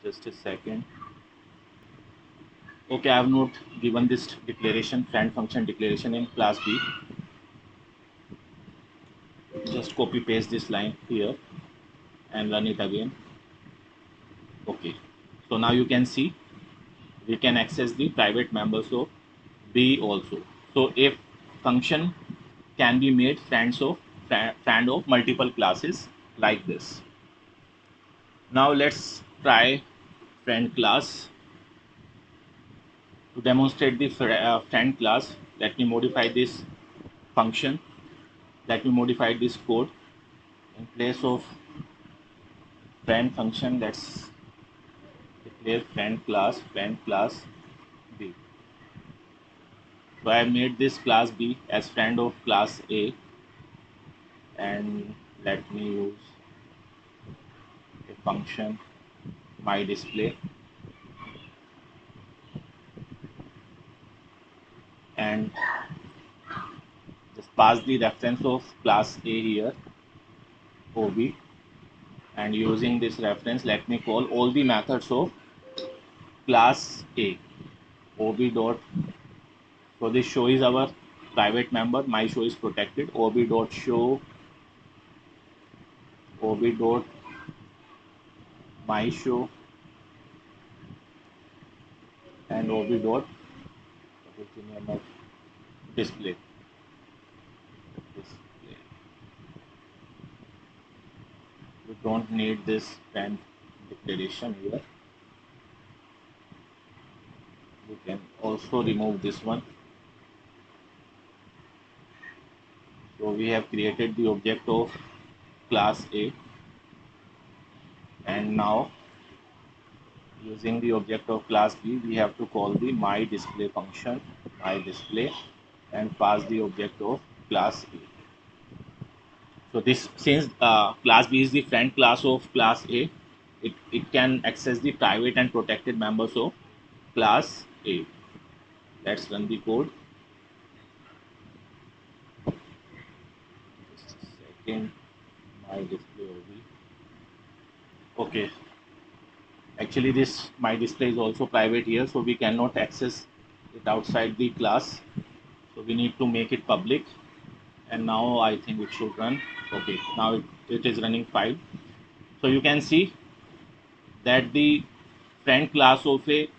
Just a second. Okay, I have not given this declaration, friend function declaration in class b. Just copy paste this line here and run it again. Okay, so now you can see we can access the private members of b also. So if function can be made friend of multiple classes like this. Now let's try friend class. To demonstrate the friend class, let me modify this function. Let me modify this code. In place of friend function, let's declare friend class b. So I have made this class b as friend of class a, and let me use a function my display, and just pass the reference of class a here, ob, and using this reference let me call all the methods of class a, ob dot. So this show is our private member, my show is protected, ob dot show, ob dot my show, and ob dot display. We don't need this friend declaration here. We can also remove this one. So we have created the object of class A, and now using the object of class B we have to call the my display function, my display, and pass the object of class A. So this, since class B is the friend class of class A, it can access the private and protected members of class A. Let's run the code. Just a second. My display OB. Okay. Actually, this my display is also private here, so we cannot access it outside the class. So we need to make it public. And now I think it should run. Okay. Now it is running fine. So you can see that the friend class of a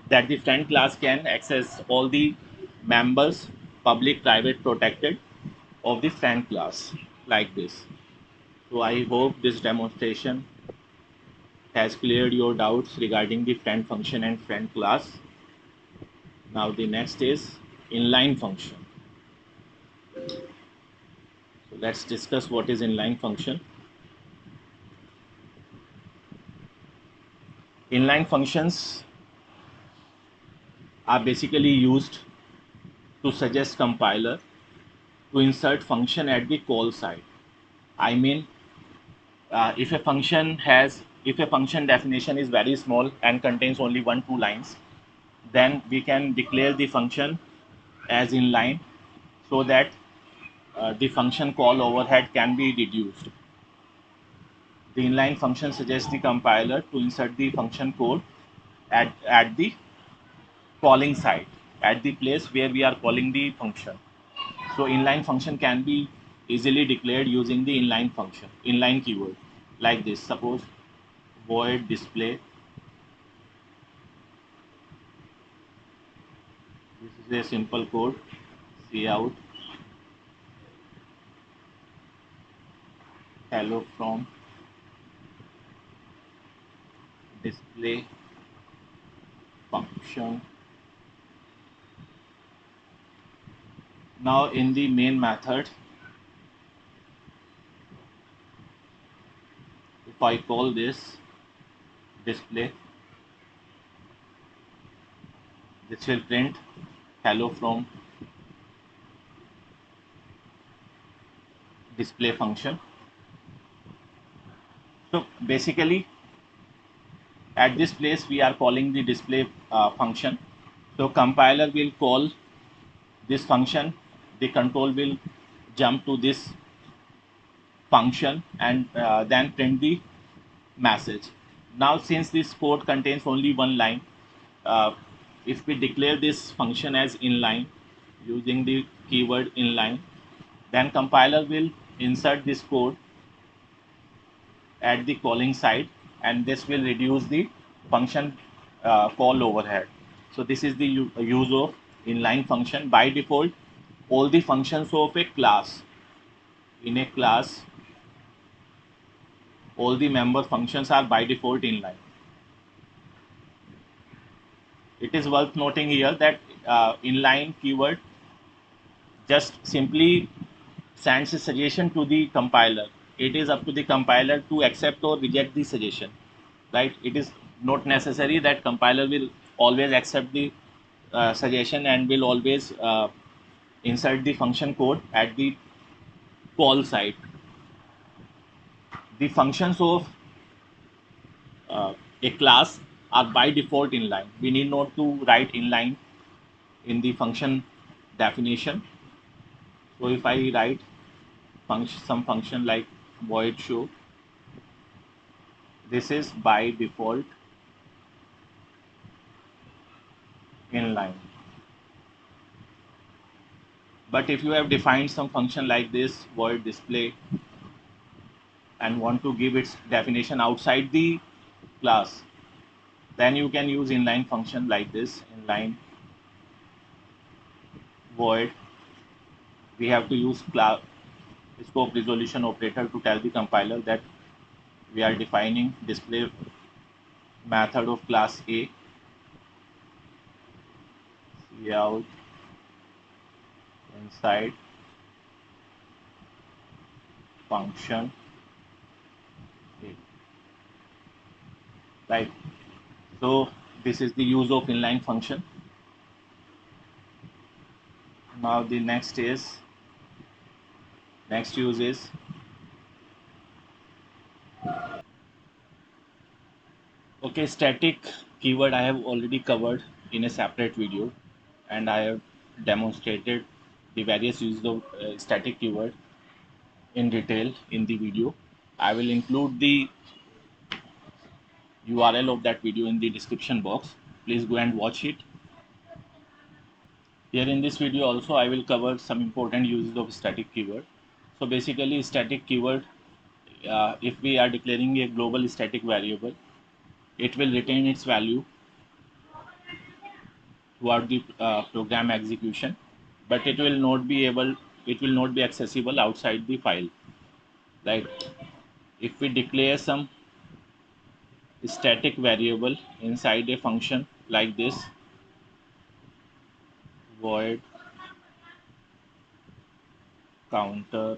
that the friend class can access all the members, public, private, protected, of the friend class like this. So I hope this demonstration has cleared your doubts regarding the friend function and friend class. Now the next is inline function. So let's discuss what is inline function. Inline functions are basically used to suggest compiler to insert function at the call side. I mean, if a function definition is very small and contains only 1-2 lines, then we can declare the function as inline, so that the function call overhead can be reduced. The inline function suggests the compiler to insert the function code at the calling site, at the place where we are calling the function. So inline function can be easily declared using the inline function, inline keyword, like this. Suppose void display. This is a simple code. Cout hello from display function. Now in the main method, if I call this display, this will print hello from display function. So basically at this place we are calling the display function. So compiler will call this function, the control will jump to this function and then print the message. Now since this code contains only one line, uh, if we declare this function as inline using the keyword inline, then compiler will insert this code at the calling side, and this will reduce the function call overhead. So this is the use of inline function. By default, all the functions of a class, in a class, all the member functions are by default inline. It is worth noting here that inline keyword just simply sends a suggestion to the compiler. It is up to the compiler to accept or reject the suggestion, right? It is not necessary that compiler will always accept the suggestion and will always insert the function code at the call site. The functions of a class are by default inline. We need not to write inline in the function definition. So if I write some function like void show, this is by default inline. But if you have defined some function like this void display and want to give its definition outside the class, then you can use inline function like this, inline void. We have to use class scope resolution operator to tell the compiler that we are defining display method of class A, cout inside function A, right? So this is the use of inline function. Now the next use is okay, static keyword I have already covered in a separate video, and I have demonstrated the various uses of static keyword in detail in the video. I will include the URL of that video in the description box. Please go and watch it. Here in this video also I will cover some important uses of static keyword. So basically static keyword, if we are declaring a global static variable, it will retain its value throughout the program execution, but it will not be accessible outside the file. Like if we declare some static variable inside a function like this, void counter,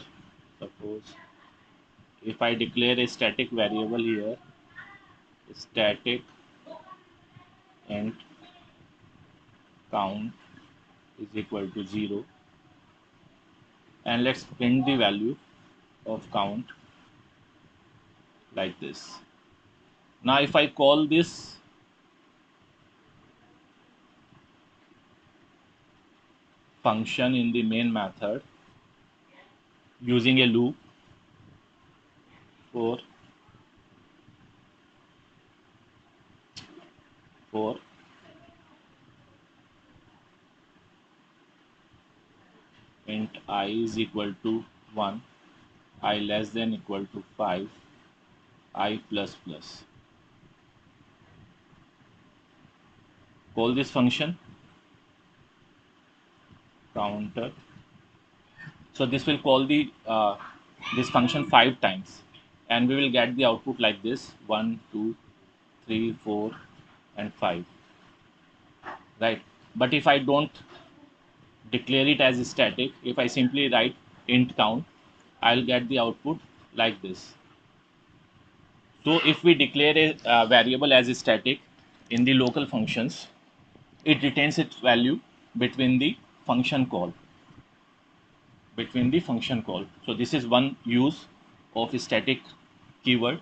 suppose if I declare a static variable here, static int count is equal to 0, and let's print the value of count like this. Now if I call this function in the main method using a loop for for int I is equal to 1, I less than equal to 5, I plus plus. Call this function counter. So this will call the this function 5 times, and we will get the output like this: 1, 2, 3, 4, and 5. Right? But if I don't declare it as static, if I simply write int count, I'll get the output like this. So if we declare a variable as static in the local functions, it retains its value between the function call. So this is one use of static keyword.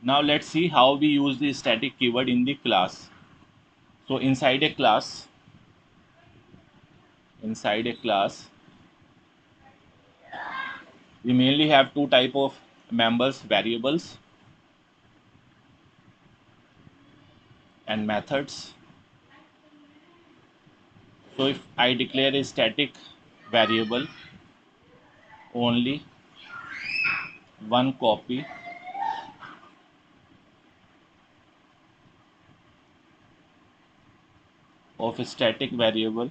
Now let's see how we use the static keyword in the class. So inside a class, we mainly have two type of members: variables and methods. So if I declare a static variable, only one copy of a static variable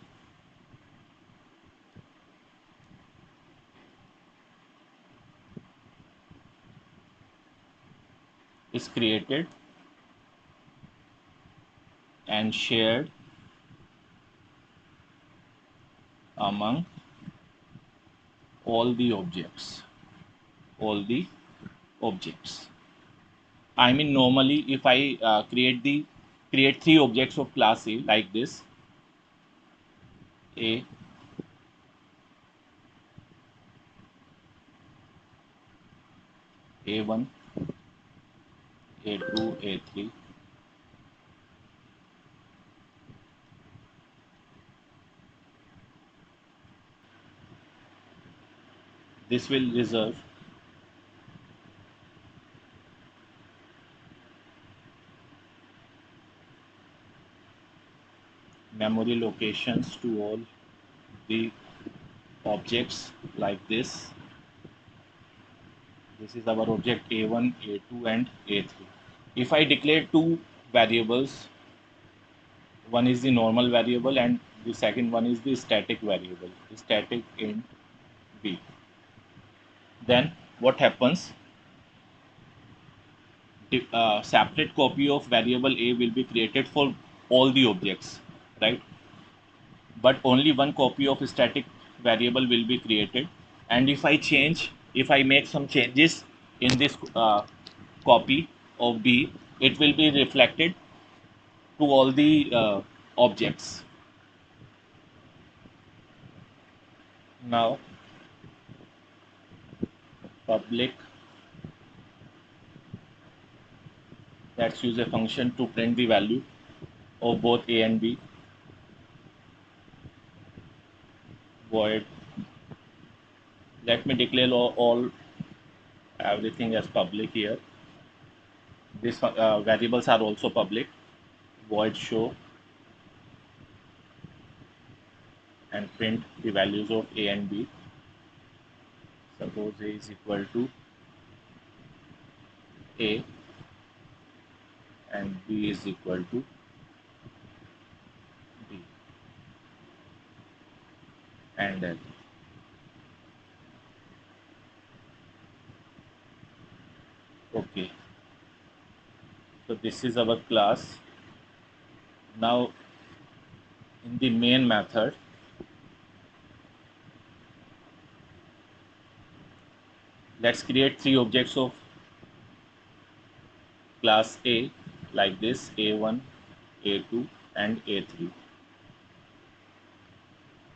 is created and shared among all the objects. I mean, normally if I create three objects of class A like this: A, A1, A2, A3. This will reserve memory locations to all the objects like this. This is our object A1, A2, and A3. If I declare two variables, one is the normal variable and the second one is the static variable, static int B, then what happens? Separate copy of variable A will be created for all the objects, right? But only one copy of static variable will be created. And if I make some changes in this copy of B, it will be reflected to all the objects. Now, public, let's use a function to print the value of both A and B. Void, let me declare all everything as public here. These variables are also public. Void show and print the values of A and B. Suppose A is equal to A and B is equal to B and L. Okay, so this is our class. Now in the main method, let's create three objects of class A like this: A1, A2, and A3.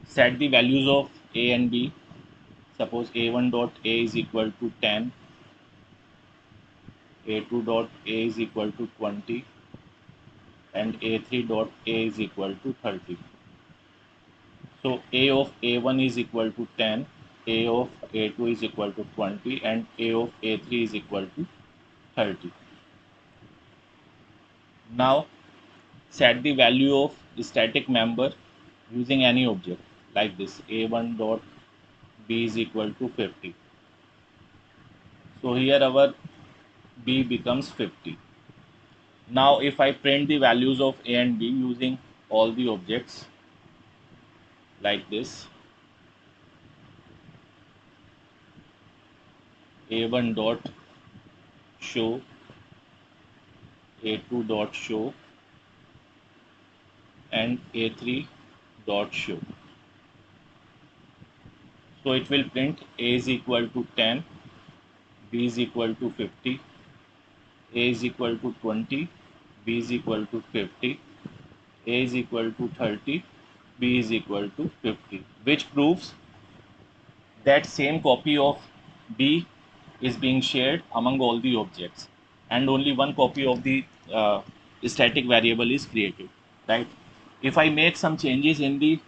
Set the values of A and B. Suppose A1 dot A is equal to 10, A2 dot A is equal to 20, and A3 dot A is equal to 30. So A of A1 is equal to 10, A of A2 is equal to 20, and A of A3 is equal to 30. Now set the value of static member using any object like this. A1 dot b is equal to 50. So here our b becomes 50. Now if I print the values of a and b using all the objects like this, a1 dot show, a2 dot show, and a3 dot show. So it will print a is equal to 10, b is equal to 50, a is equal to 20, b is equal to 50, a is equal to 30, b is equal to 50, which proves that same copy of b is being shared among all the objects, and only one copy of the static variable is created, right? If I make some changes in the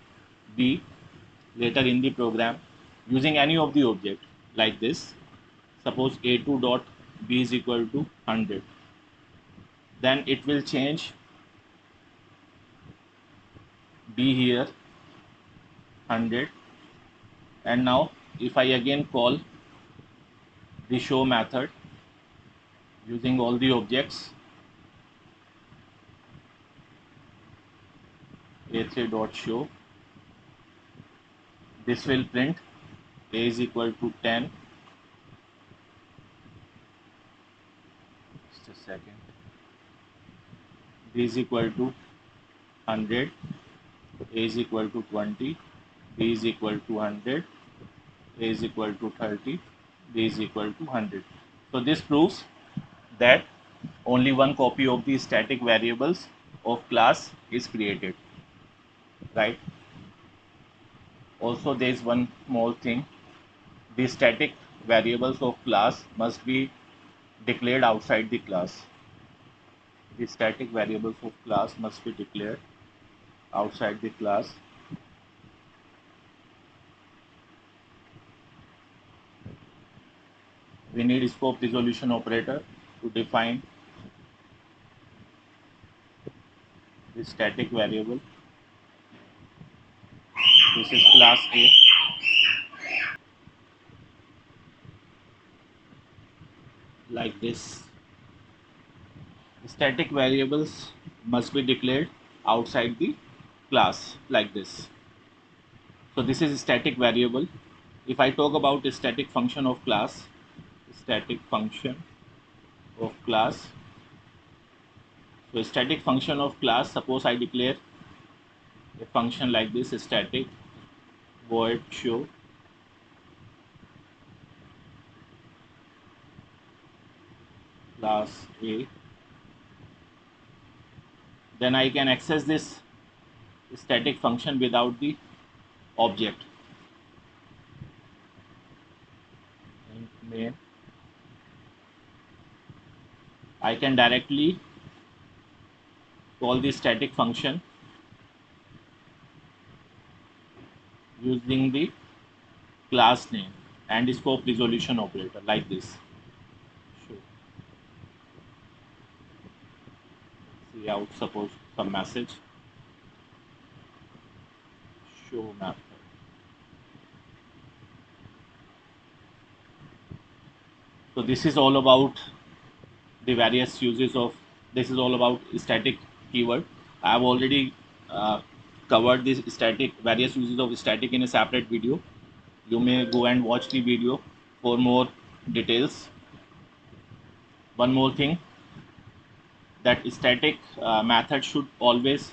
b later in the program using any of the object like this, suppose a2 dot b is equal to 100, then it will change b here 100, and now if I again call the show method using all the objects, a3 dot show, this will print a is equal to 10, just a second, b is equal to 100, a is equal to 20, b is equal to 100, a is equal to 30, b is equal to 100. So this proves that only one copy of the static variables of class is created, right? Also there is one more thing, the static variables of class must be declared outside the class. The static variables of class must be declared outside the class. We need scope resolution operator to define the static variable. This is class A. Like this. Static variables must be declared outside the class like this. So this is a static variable. If I talk about a static function of class, static function of class. So a static function of class, suppose I declare a function like this, static void show class A, then I can access this static function without the object. In main, I can directly call the static function using the class name and scope resolution operator like this. Show. See out, suppose some message. Show method. So this is all about the various uses of, this is all about static keyword. I have already covered this static, various uses of static in a separate video. You may go and watch the video for more details. One more thing, that static method should always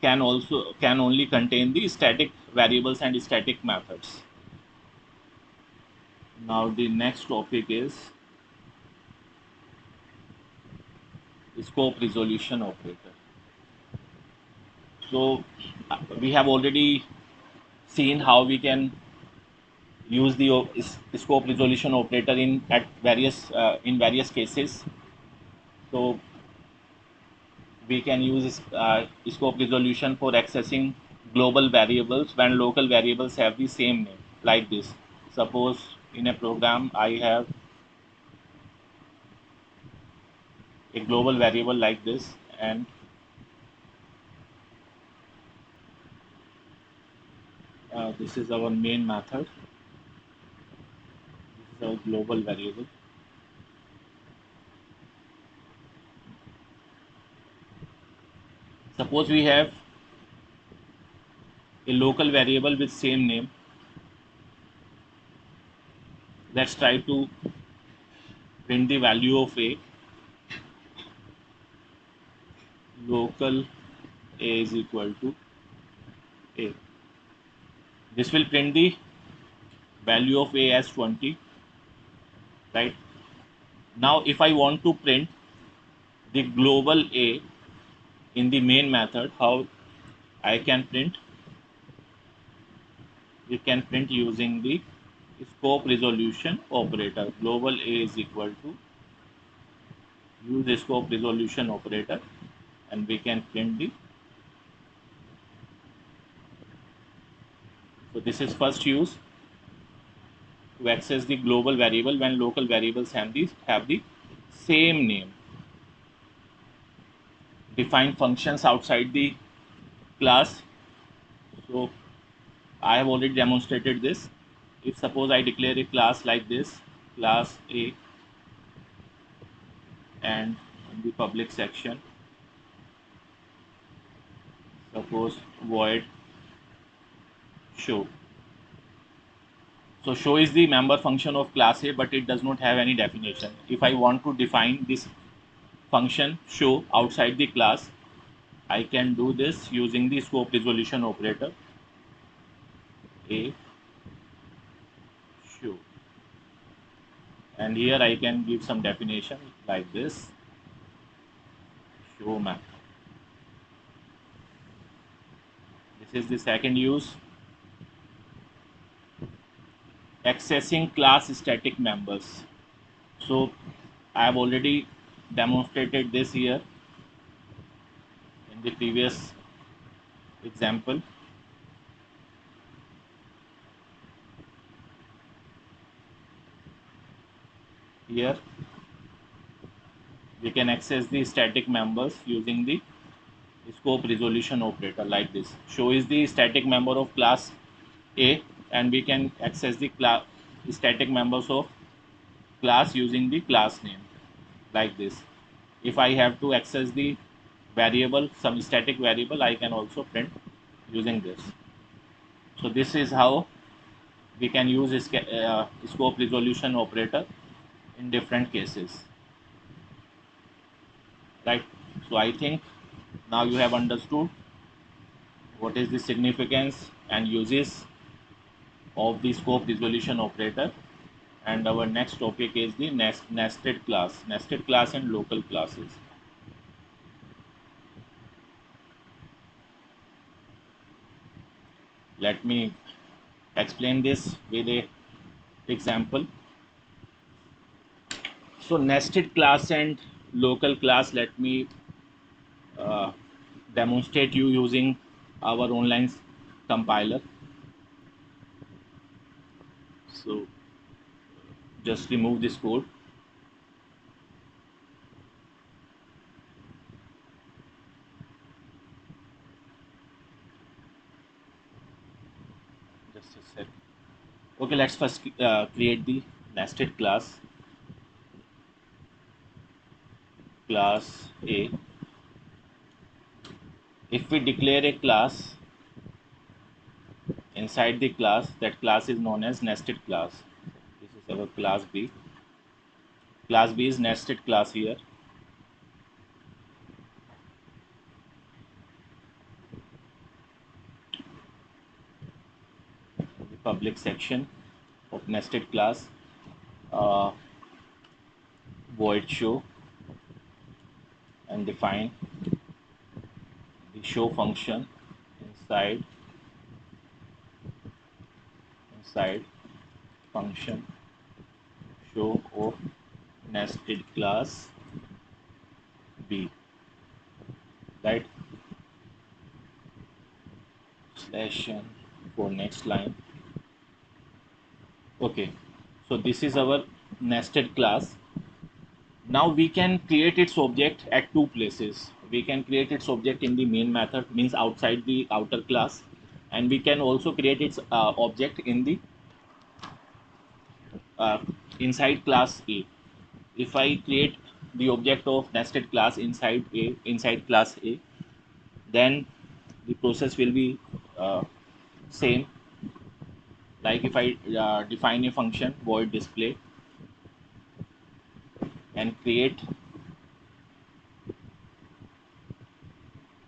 can only contain the static variables and static methods. Now the next topic is scope resolution operator. So we have already seen how we can use the scope resolution operator in various cases. So we can use scope resolution for accessing global variables when local variables have the same name, like this. Suppose in a program I have a global variable like this, and This is our main method. This is our global variable. Suppose we have a local variable with same name. Let's try to print the value of a. Local a is equal to a. This will print the value of a as 20, right? Now if I want to print the global a in the main method, how I can print? You can print using the scope resolution operator. Global a is equal to, use the scope resolution operator, and we can print the. So this is first use to access the global variable when local variables have the same name. Define functions outside the class. So I have already demonstrated this. If suppose I declare a class like this, class A, and in the public section, suppose void show. So show is the member function of class A, but it does not have any definition. If I want to define this function show outside the class, I can do this using the scope resolution operator. A show, and here I can give some definition like this, show map. This is the second use, accessing class static members. So I have already demonstrated this here in the previous example. Here we can access the static members using the scope resolution operator like this. Show is the static member of class A, and we can access the static members of class using the class name like this. If I have to access the variable, some static variable, I can also print using this. So this is how we can use scope resolution operator in different cases, right? So I think now you have understood what is the significance and uses of the scope resolution operator, and our next topic is the nested class and local classes. Let me explain this with a example. So nested class and local class, let me demonstrate you using our online compiler. So just remove this code. Just a sec. Okay, let's first create the nested class A. If we declare a class inside the class, that class is known as nested class. This is our class B. Class B is nested class here. The public section of nested class, void show, and define the show function inside function show of nested class B, right? Slash n for next line. Okay, so this is our nested class. Now we can create its object at two places. We can create its object in the main method, means outside the outer class, and we can also create its object in the uh, inside class A. If I create the object of nested class inside class A, then the process will be same. Like if I define a function void display and create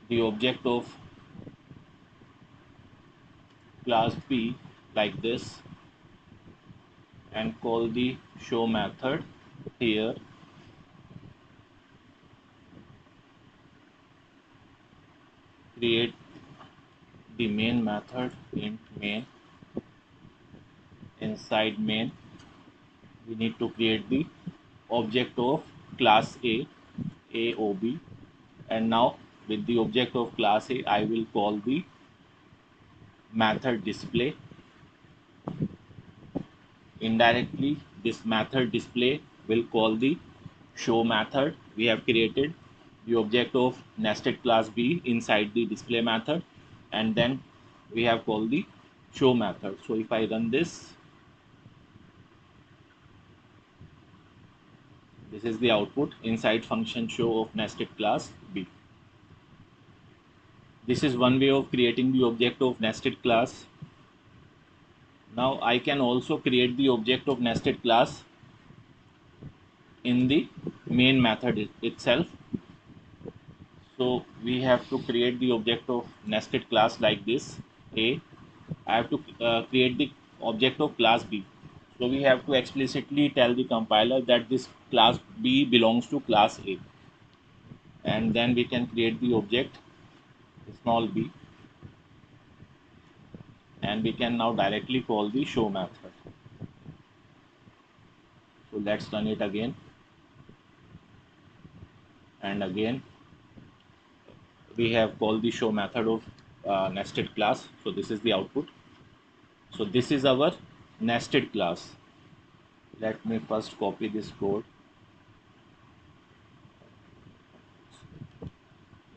the object of class B like this and call the show method here, create the main method int main. Inside main we need to create the object of class A, AOB, and now with the object of class A I will call the method display. Indirectly this method display will call the show method. We have created the object of nested class B inside the display method, and then we have called the show method. So if I run this, this is the output inside function show of nested class B. This is one way of creating the object of nested class. Now I can also create the object of nested class in the main method itself. So we have to create the object of nested class like this. A, I have to create the object of class B. So we have to explicitly tell the compiler that this class B belongs to class A, and then we can create the object small b, and we can now directly call the show method. So let's run it again and again. We have called the show method of nested class. So this is the output. So this is our nested class. Let me first copy this code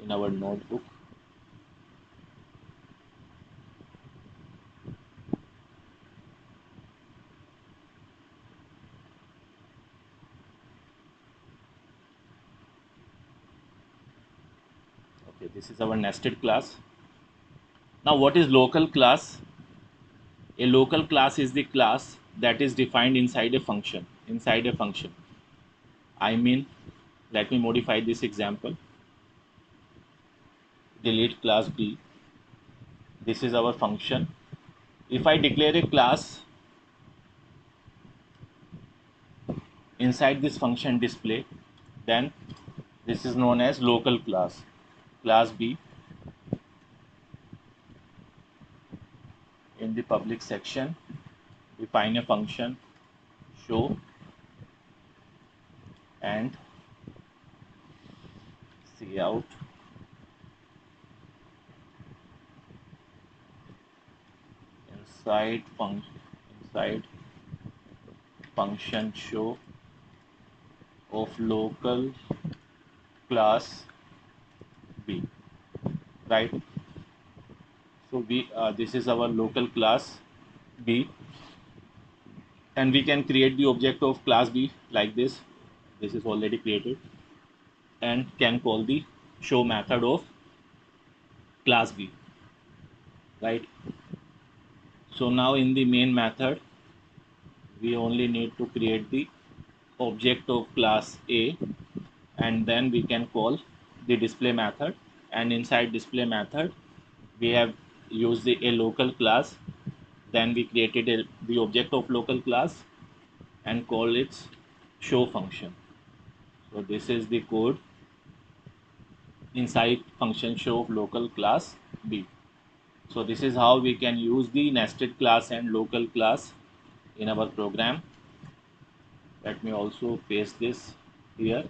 in our notebook. Okay, this is our nested class. Now what is local class? A local class is the class that is defined inside a function. I mean, let me modify this example. Delete class B. This is our function. If I declare a class inside this function display, then this is known as local class. Class B. In the public section, define a function show and cout inside function show of local class B, right? So this is our local class B, and we can create the object of class B like this. This is already created, and can call the show method of class B, right? So now in the main method we only need to create the object of class A, and then we can call the display method, and inside display method we have used a local class. Then we created the object of local class and call its show function. So this is the code inside function show of local class B. So this is how we can use the nested class and local class in our program. Let me also paste this here.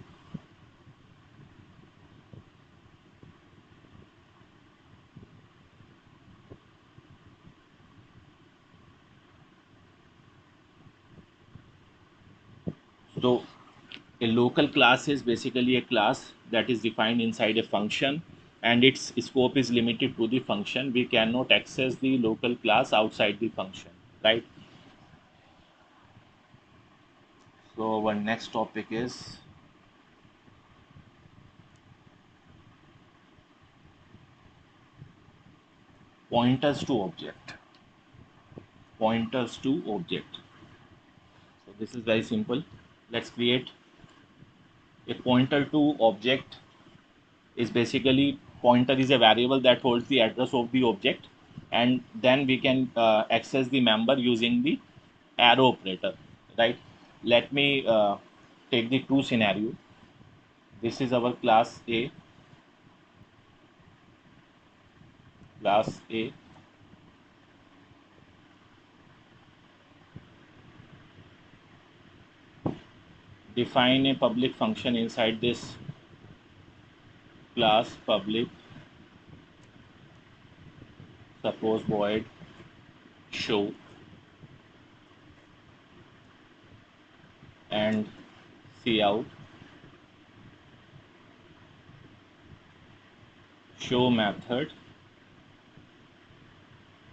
So a local class is basically a class that is defined inside a function, and its scope is limited to the function. We cannot access the local class outside the function, right? So our next topic is pointers to object. Pointers to object. So this is very simple. Let's create a pointer to object. Is basically pointer is a variable that holds the address of the object, and then we can access the member using the arrow operator, right? Let me take the two scenario. This is our class A. Class A. Define a public function inside this class public, suppose void show, and cout show method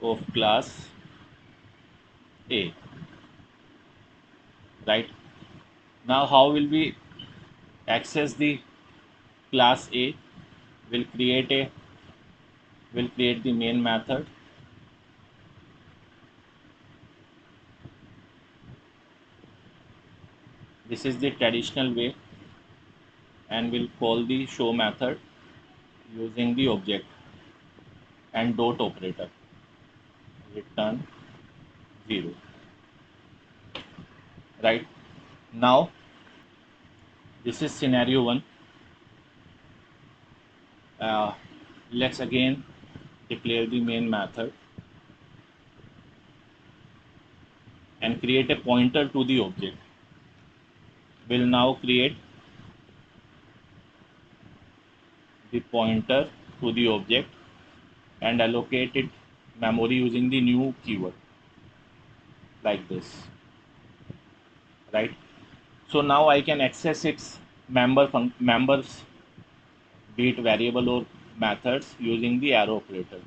of class A, right? Now how will we access the class A? Will create the main method. This is the traditional way, and we'll call the show method using the object and dot operator, return 0, right? Now this is scenario 1. Let's again declare the main method and create a pointer to the object. We'll now create the pointer to the object and allocate it memory using the new keyword, like this, right? So now I can access its members, be it variable or methods, using the arrow operator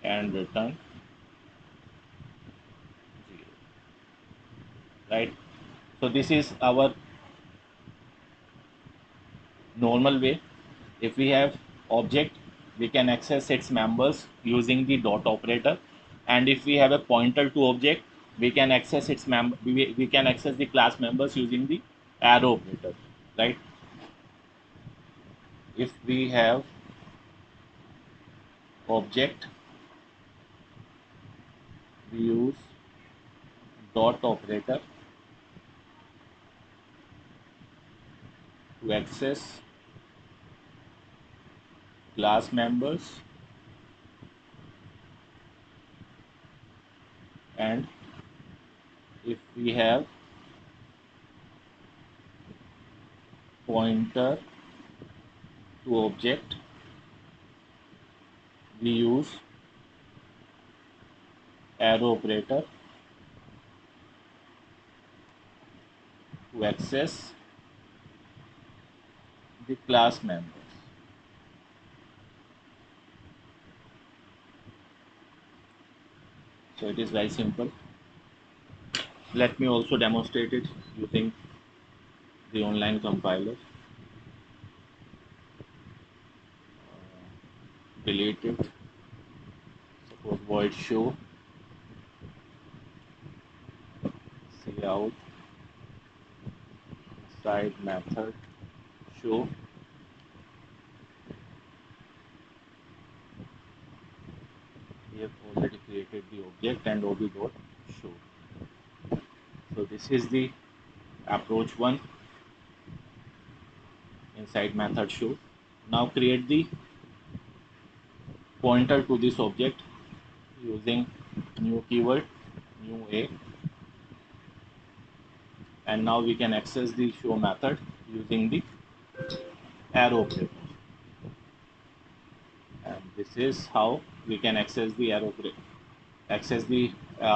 and return 0, right? So this is our normal way. If we have object, we can access its members using the dot operator, and if we have a pointer to object, we can access its we can access the class members using the arrow operator, right? If we have object, we use dot operator to access class members, and if we have pointer to object, we use arrow operator to access the class members. So it is very simple. Let me also demonstrate it using the online compiler. Delete it. Suppose void show cout side method show. We have already created the object and ob.show. So this is the approach 1 inside method show. Now create the pointer to this object using new keyword, new a, and now we can access the show method using the arrow operator. And this is how we can access the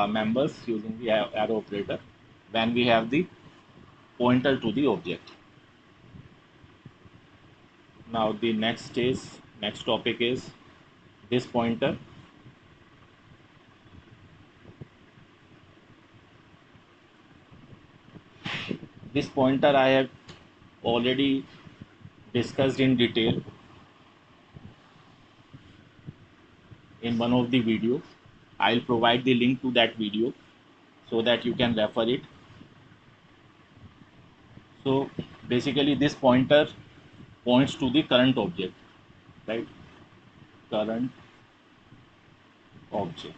members using the arrow operator when we have the pointer to the object. Now the next topic is this pointer. This pointer I have already discussed in detail in one of the video. I'll provide the link to that video so that you can refer it. So basically this pointer points to the current object, right? Current object.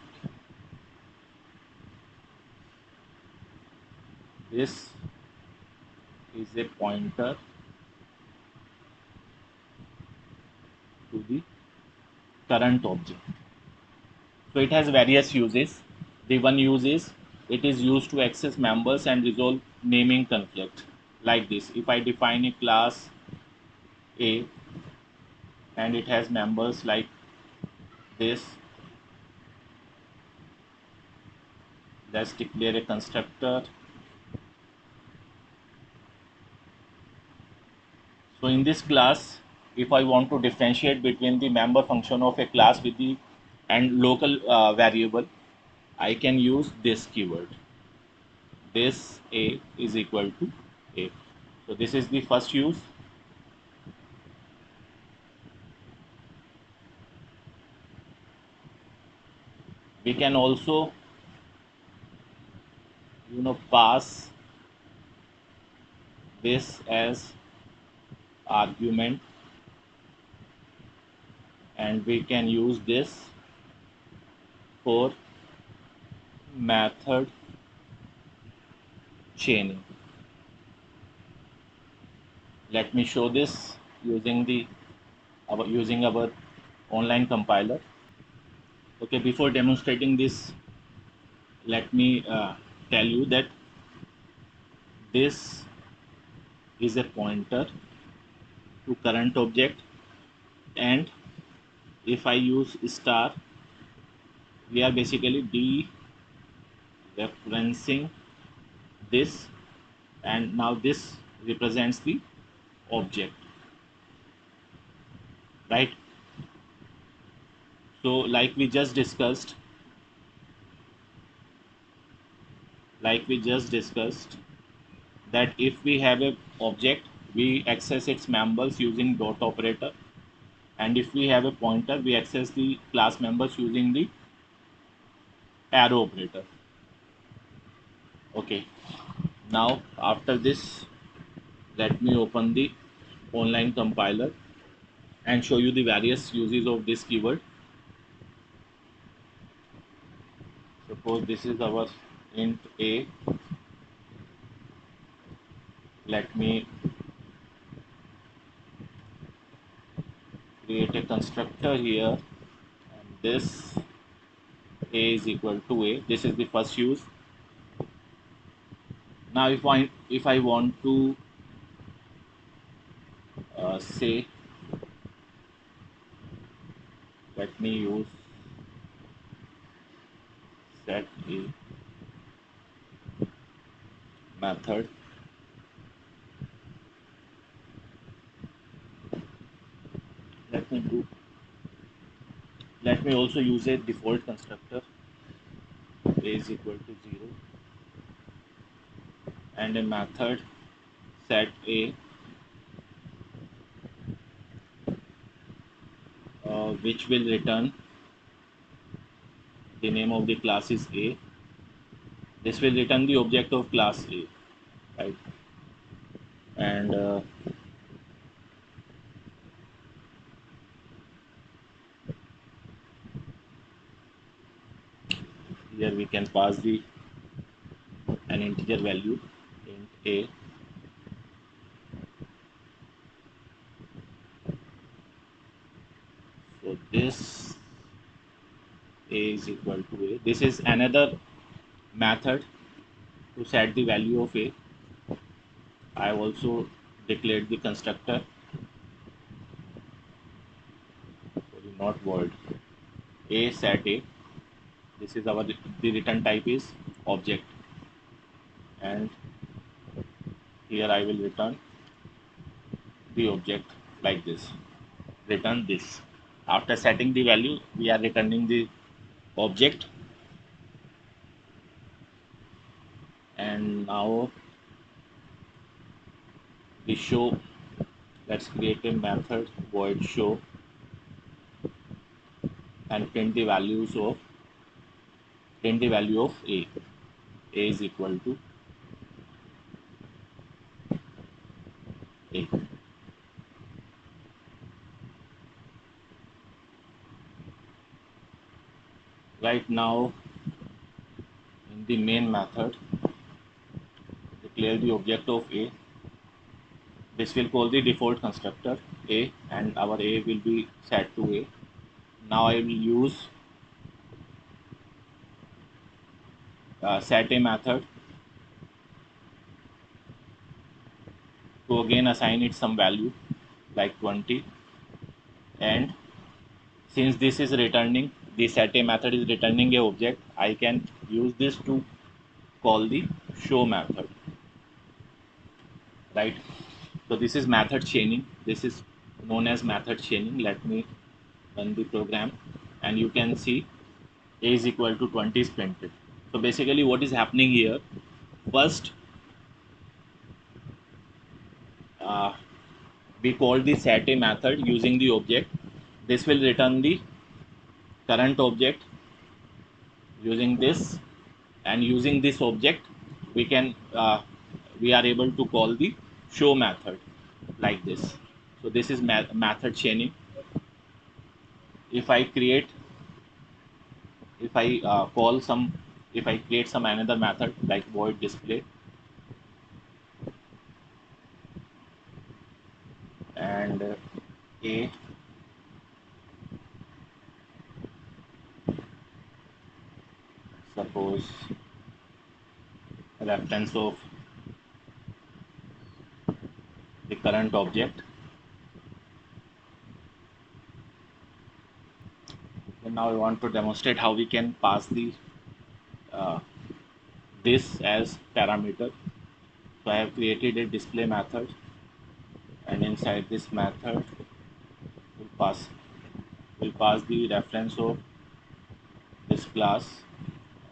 This is a pointer to the current object. So it has various uses. The one use is it is used to access members and resolve naming conflict. Like this, if I define a class A and it has members like this, let's declare a constructor. So in this class, if I want to differentiate between the member function of a class with the and local variable, I can use this keyword. This A is equal to A. So this is the first use. We can also pass this as argument, and we can use this for method chaining. Let me show this using our online compiler. Okay, before demonstrating this, let me tell you that this is a pointer to current object, and if I use star, we are basically dereferencing this, and now this represents the object, right? So like we just discussed that if we have a object, we access its members using dot operator, and if we have a pointer, we access the class members using the arrow operator. Okay, now after this, let me open the online compiler and show you the various uses of this keyword. Suppose this is our int A. Let me create a constructor here, and this A is equal to A. This is the first use. Now if I want to say, let me use set A method. Let me also use a default constructor. A is equal to 0 and a method set A which will return the name of the class is A. This will return the object of class A, right? And here we can pass an integer value int A. So this A is equal to A. This is another method to set the value of A. I have also declared the constructor, sorry, not void, A set A. This is the return type is object, and here I will return the object like this. Return this. After setting the value, we are returning the object. And now the show, let's create a method void show and print the value of a. A is equal to a. Right now, in the main method, declare the object of a. This will call the default constructor a, and our a will be set to a. Now I will use set a method to again assign it some value like 20. And since this is returning, the set a method is returning a object, I can use this to call the show method, right? So this is method chaining. This is known as method chaining. Let me run the program, and you can see a is equal to 20 is printed. So basically what is happening here, first we call the set a method using the object. This will return the current object using this, and using this object we are able to call the show method like this. So this is method chaining. If I create if I call some if I create some another method like void display, and a suppose reference of the current object, and now I want to demonstrate how we can pass the uh, this as parameter. So I have created a display method, and inside this method will pass the reference of this class,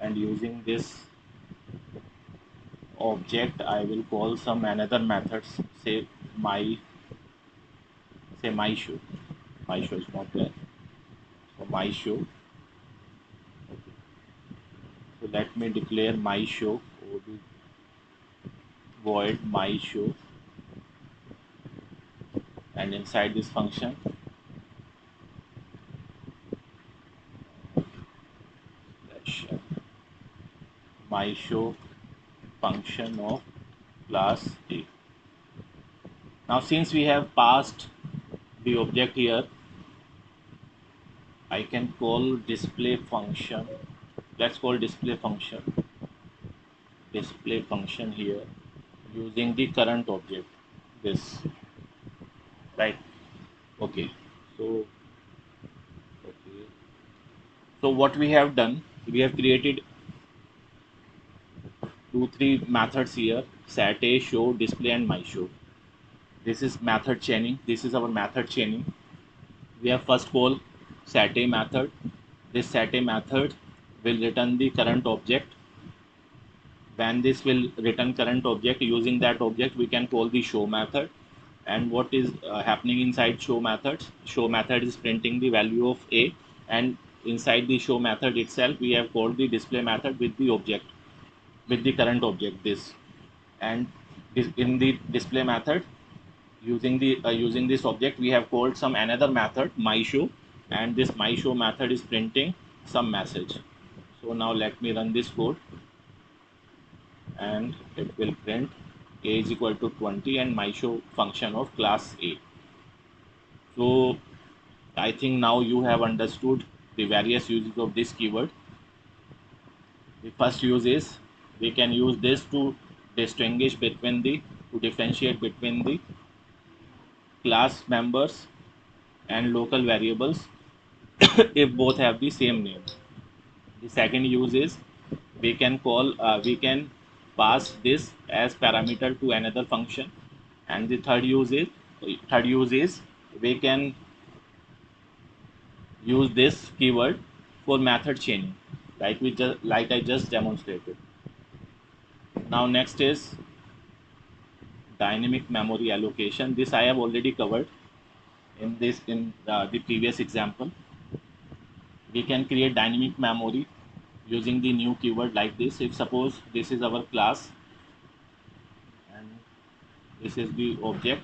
and using this object I will call some another methods, say my show. My show is not there, so my show. Okay. So let me declare my show void my show, and inside this function my show function of class A. Now since we have passed the object here, I can call display function. Let's call display function here using the current object, this, right? Okay. So okay. So what we have done, we have created 2-3 methods here: set a, show, display, and my show. This is method chaining. This is our method chaining. We have first call set a method. This set a method will return the current object. When this will return current object, using that object we can call the show method. And what is happening inside show method is printing the value of a, and inside the show method itself we have called the display method with the object, with the current object this. And in the display method, using this object, we have called some another method my show, and this my show method is printing some message. So now let me run this code, and it will print a is equal to 20 and my show function of class A. So I think now you have understood the various uses of this keyword. The first use is we can use this to differentiate between the class members and local variables if both have the same name. The second use is we can pass this as parameter to another function, and the third use is we can use this keyword for method chaining, like I just demonstrated. Now next is dynamic memory allocation. This I have already covered in the previous example. We can create dynamic memory using the new keyword like this. If suppose this is our class and this is the object,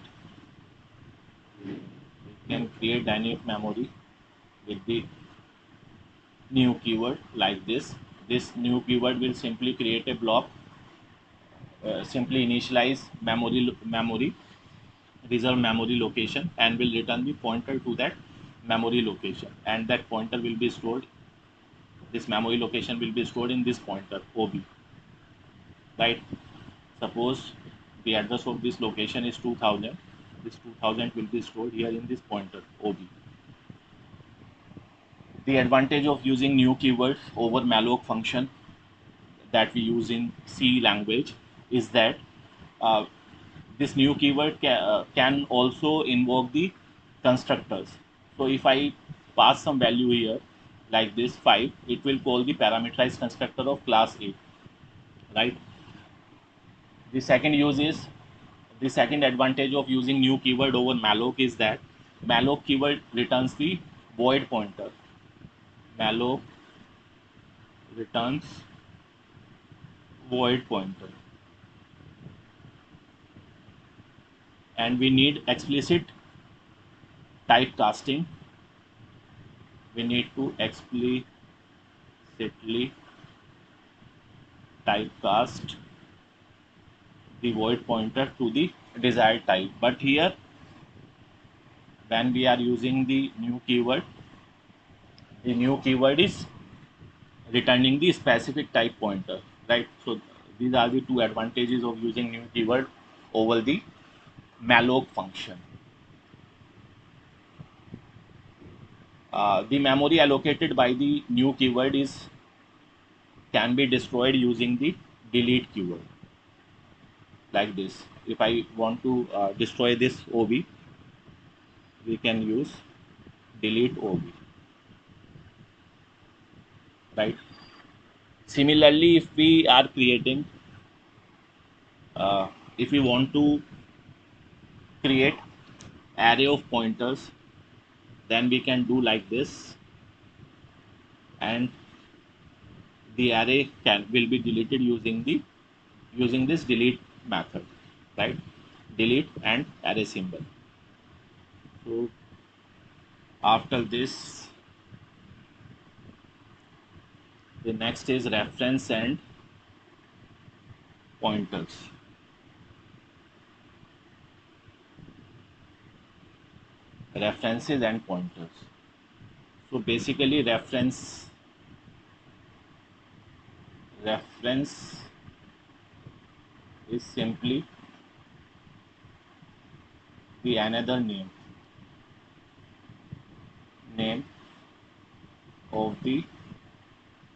we can create dynamic memory with the new keyword like this. This new keyword will simply create a block, simply initialize memory, reserve memory location, and will return the pointer to that memory location, and that pointer will be stored, this memory location will be stored in this pointer OB, right? Suppose the address of this location is 2000, this 2000 will be stored here in this pointer OB. The advantage of using new keywords over malloc function that we use in C language is that uh, this new keyword can also invoke the constructors. So if I pass some value here like this 5, it will call the parameterized constructor of class A, right? The second use is, the second advantage of using new keyword over malloc is that malloc keyword returns the void pointer. Malloc returns void pointer, and we need explicit typecasting. We need to explicitly typecast the void pointer to the desired type. But here, when we are using the new keyword is returning the specific type pointer, right? So these are the two advantages of using new keyword over the malloc function. The memory allocated by the new keyword can be destroyed using the delete keyword like this. If I want to destroy this OB, we can use delete OB, right? Similarly, if we are creating, if we want to create array of pointers, then we can do like this, and the array will be deleted using this delete method, right? Delete and array symbol. So after this, the next is reference and pointers. References and pointers. So basically reference is simply the another name of the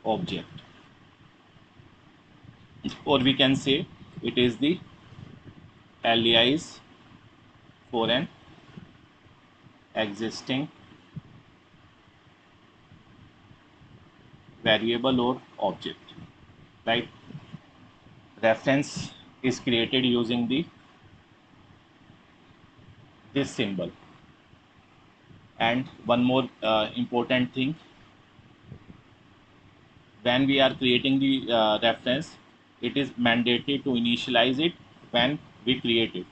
object, or we can say it is the alias for an existing variable or object, right? Reference is created using this symbol. And one more important thing, when we are creating the reference, it is mandatory to initialize it when we create it.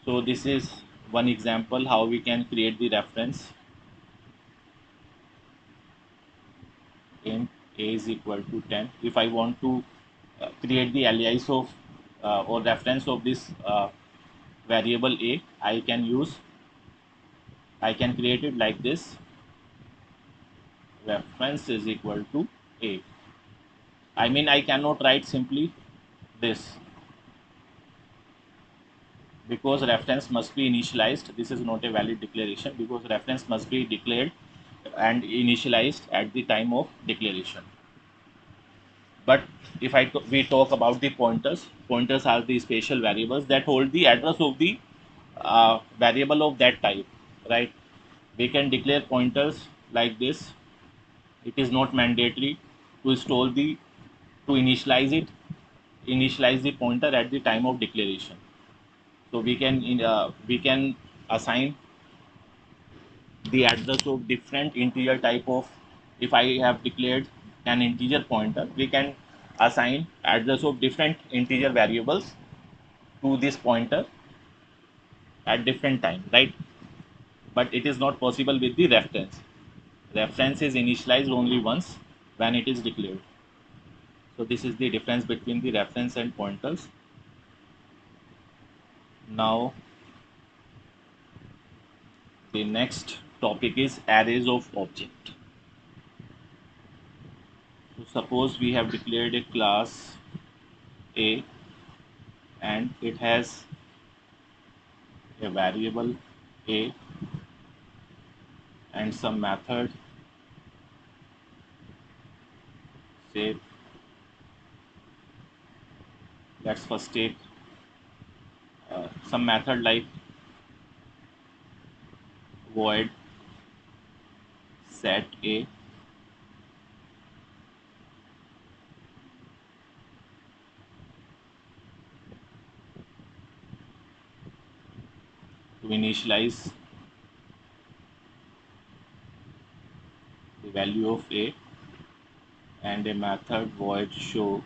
So this is one example how we can create the reference. Int a is equal to 10. If I want to create the alias of or reference of this variable a, I can create it like this. Reference is equal to a. I mean, I cannot write simply this, because reference must be initialized. This is not a valid declaration, because reference must be declared and initialized at the time of declaration. But if we talk about the pointers are the special variables that hold the address of the variable of that type, right? We can declare pointers like this. It is not mandatory to store the to initialize the pointer at the time of declaration. So we can assign the address of different integer type of. If I have declared an integer pointer, we can assign address of different integer variables to this pointer at different time, right? But it is not possible with the reference. Reference is initialized only once when it is declared. So this is the difference between the reference and pointers. Now the next topic is arrays of object. So suppose we have declared a class A and it has a variable A and some method, say let's first take some method like void set A to initialize the value of A, and a method void show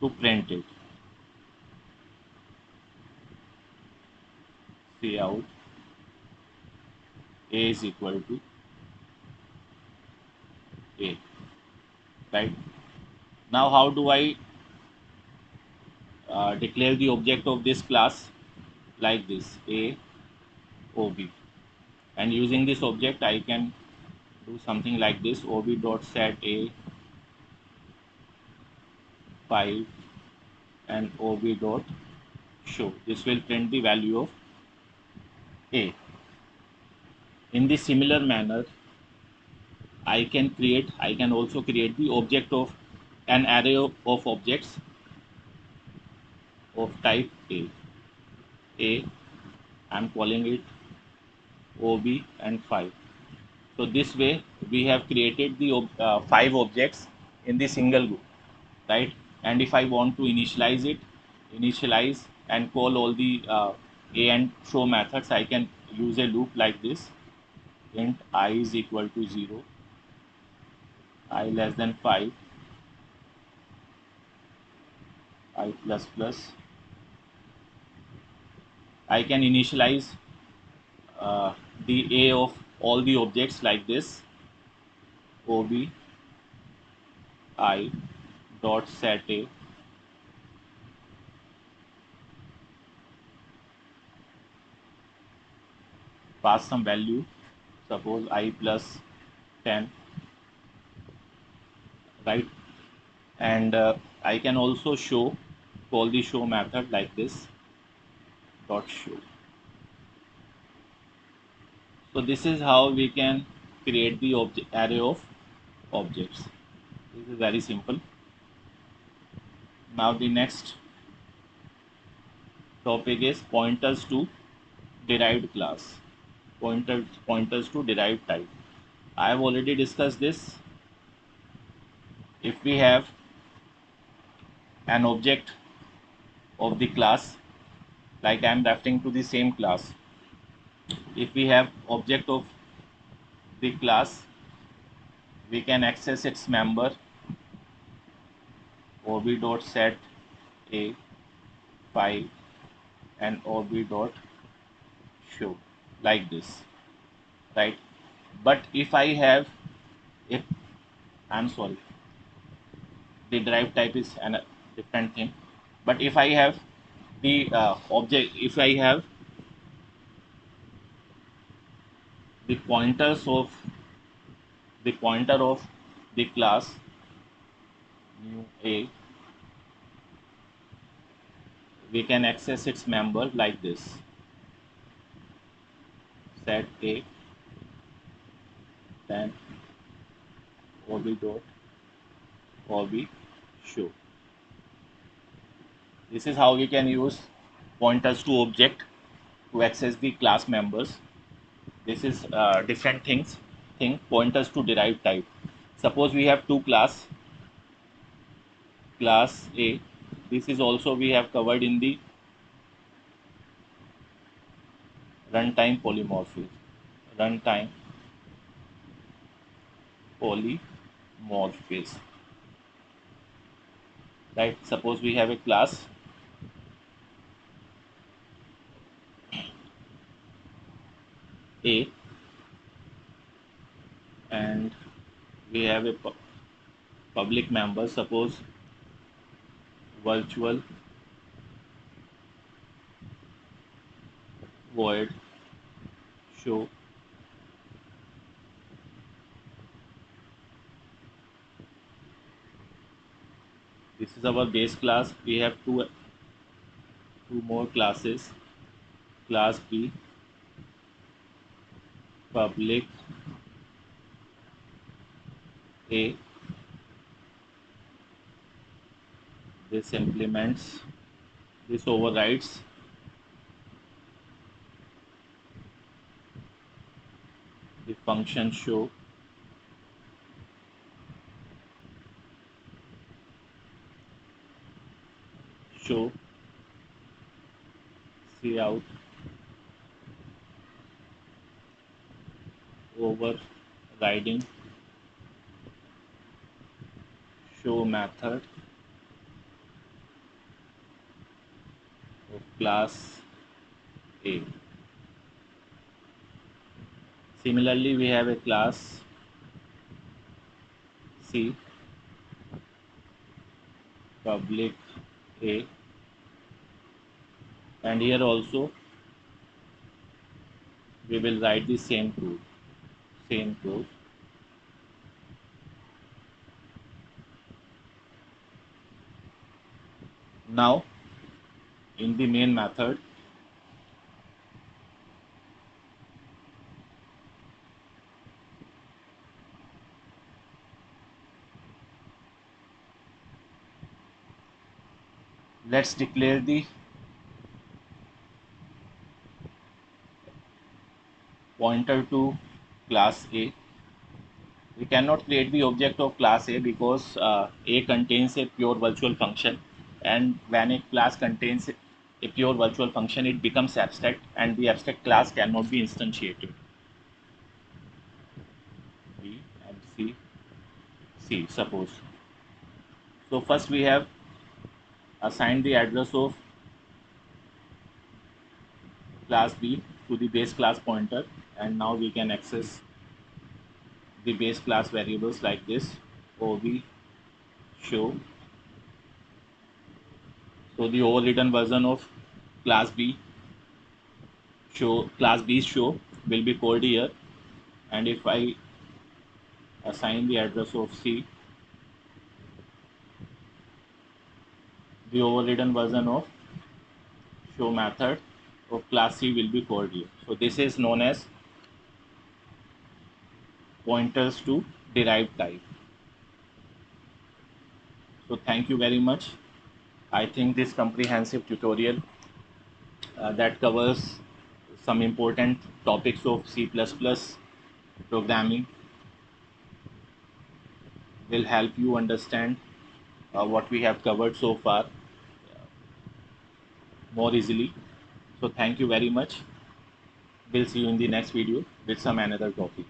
to print it. See out A is equal to A, right? Now how do I declare the object of this class? Like this, A OB, and using this object I can do something like this: OB dot set A 5 and OB dot show. This will print the value of A. In the similar manner, I can also create the object of an array of objects of type A. I'm calling it OB and 5. So this way we have created the 5 objects in the single group, right? And if I want to initialize and call all the A and show methods, I can use a loop like this: int I is equal to 0, I less than 5, I plus plus. I can initialize the A of all the objects like this: OB I dot set A, pass some value, suppose I plus 10, right? And I can also call the show method like this, dot show. So this is how we can create the array of objects. This is very simple. Now the next topic is pointers to derived class, pointers to derived type. I have already discussed this. If we have an object of the class, like I am referring to the same class, if we have object of the class, we can access its member ob dot set A 5 and ob dot show, like this, right? But if I have, if I'm sorry, the derived type is a different thing. But if I have the object, if I have the pointer of the class new A, we can access its member like this: set A, then ob dot ob show. This is how we can use pointers to object to access the class members. This is different thing pointers to derived type. Suppose we have two class A. This is also we have covered in the runtime polymorphism. Runtime polymorphism. Right? Suppose we have a class A and we have a public member. Suppose virtual void show this is our base class. We have two more classes, class B public A. This implements, this overrides the function show cout overriding show method of class A. Similarly, we have a class C public A, and here also we will write the same code. Now in the main method, let's declare the pointer to class A. We cannot create the object of class A because A contains a pure virtual function, and when a class contains a pure virtual function, it becomes abstract, and the abstract class cannot be instantiated. B and C suppose. So first we have assigned the address of class B to the base class pointer, and now we can access the base class variables like this: ob show. So the overridden version of class B show will be called here, and if I assign the address of C, the overridden version of show method of class C will be called here. So this is known as pointers to derived type. So thank you very much. I think this comprehensive tutorial that covers some important topics of C++ programming will help you understand what we have covered so far more easily. So thank you very much. We'll see you in the next video with some another topic.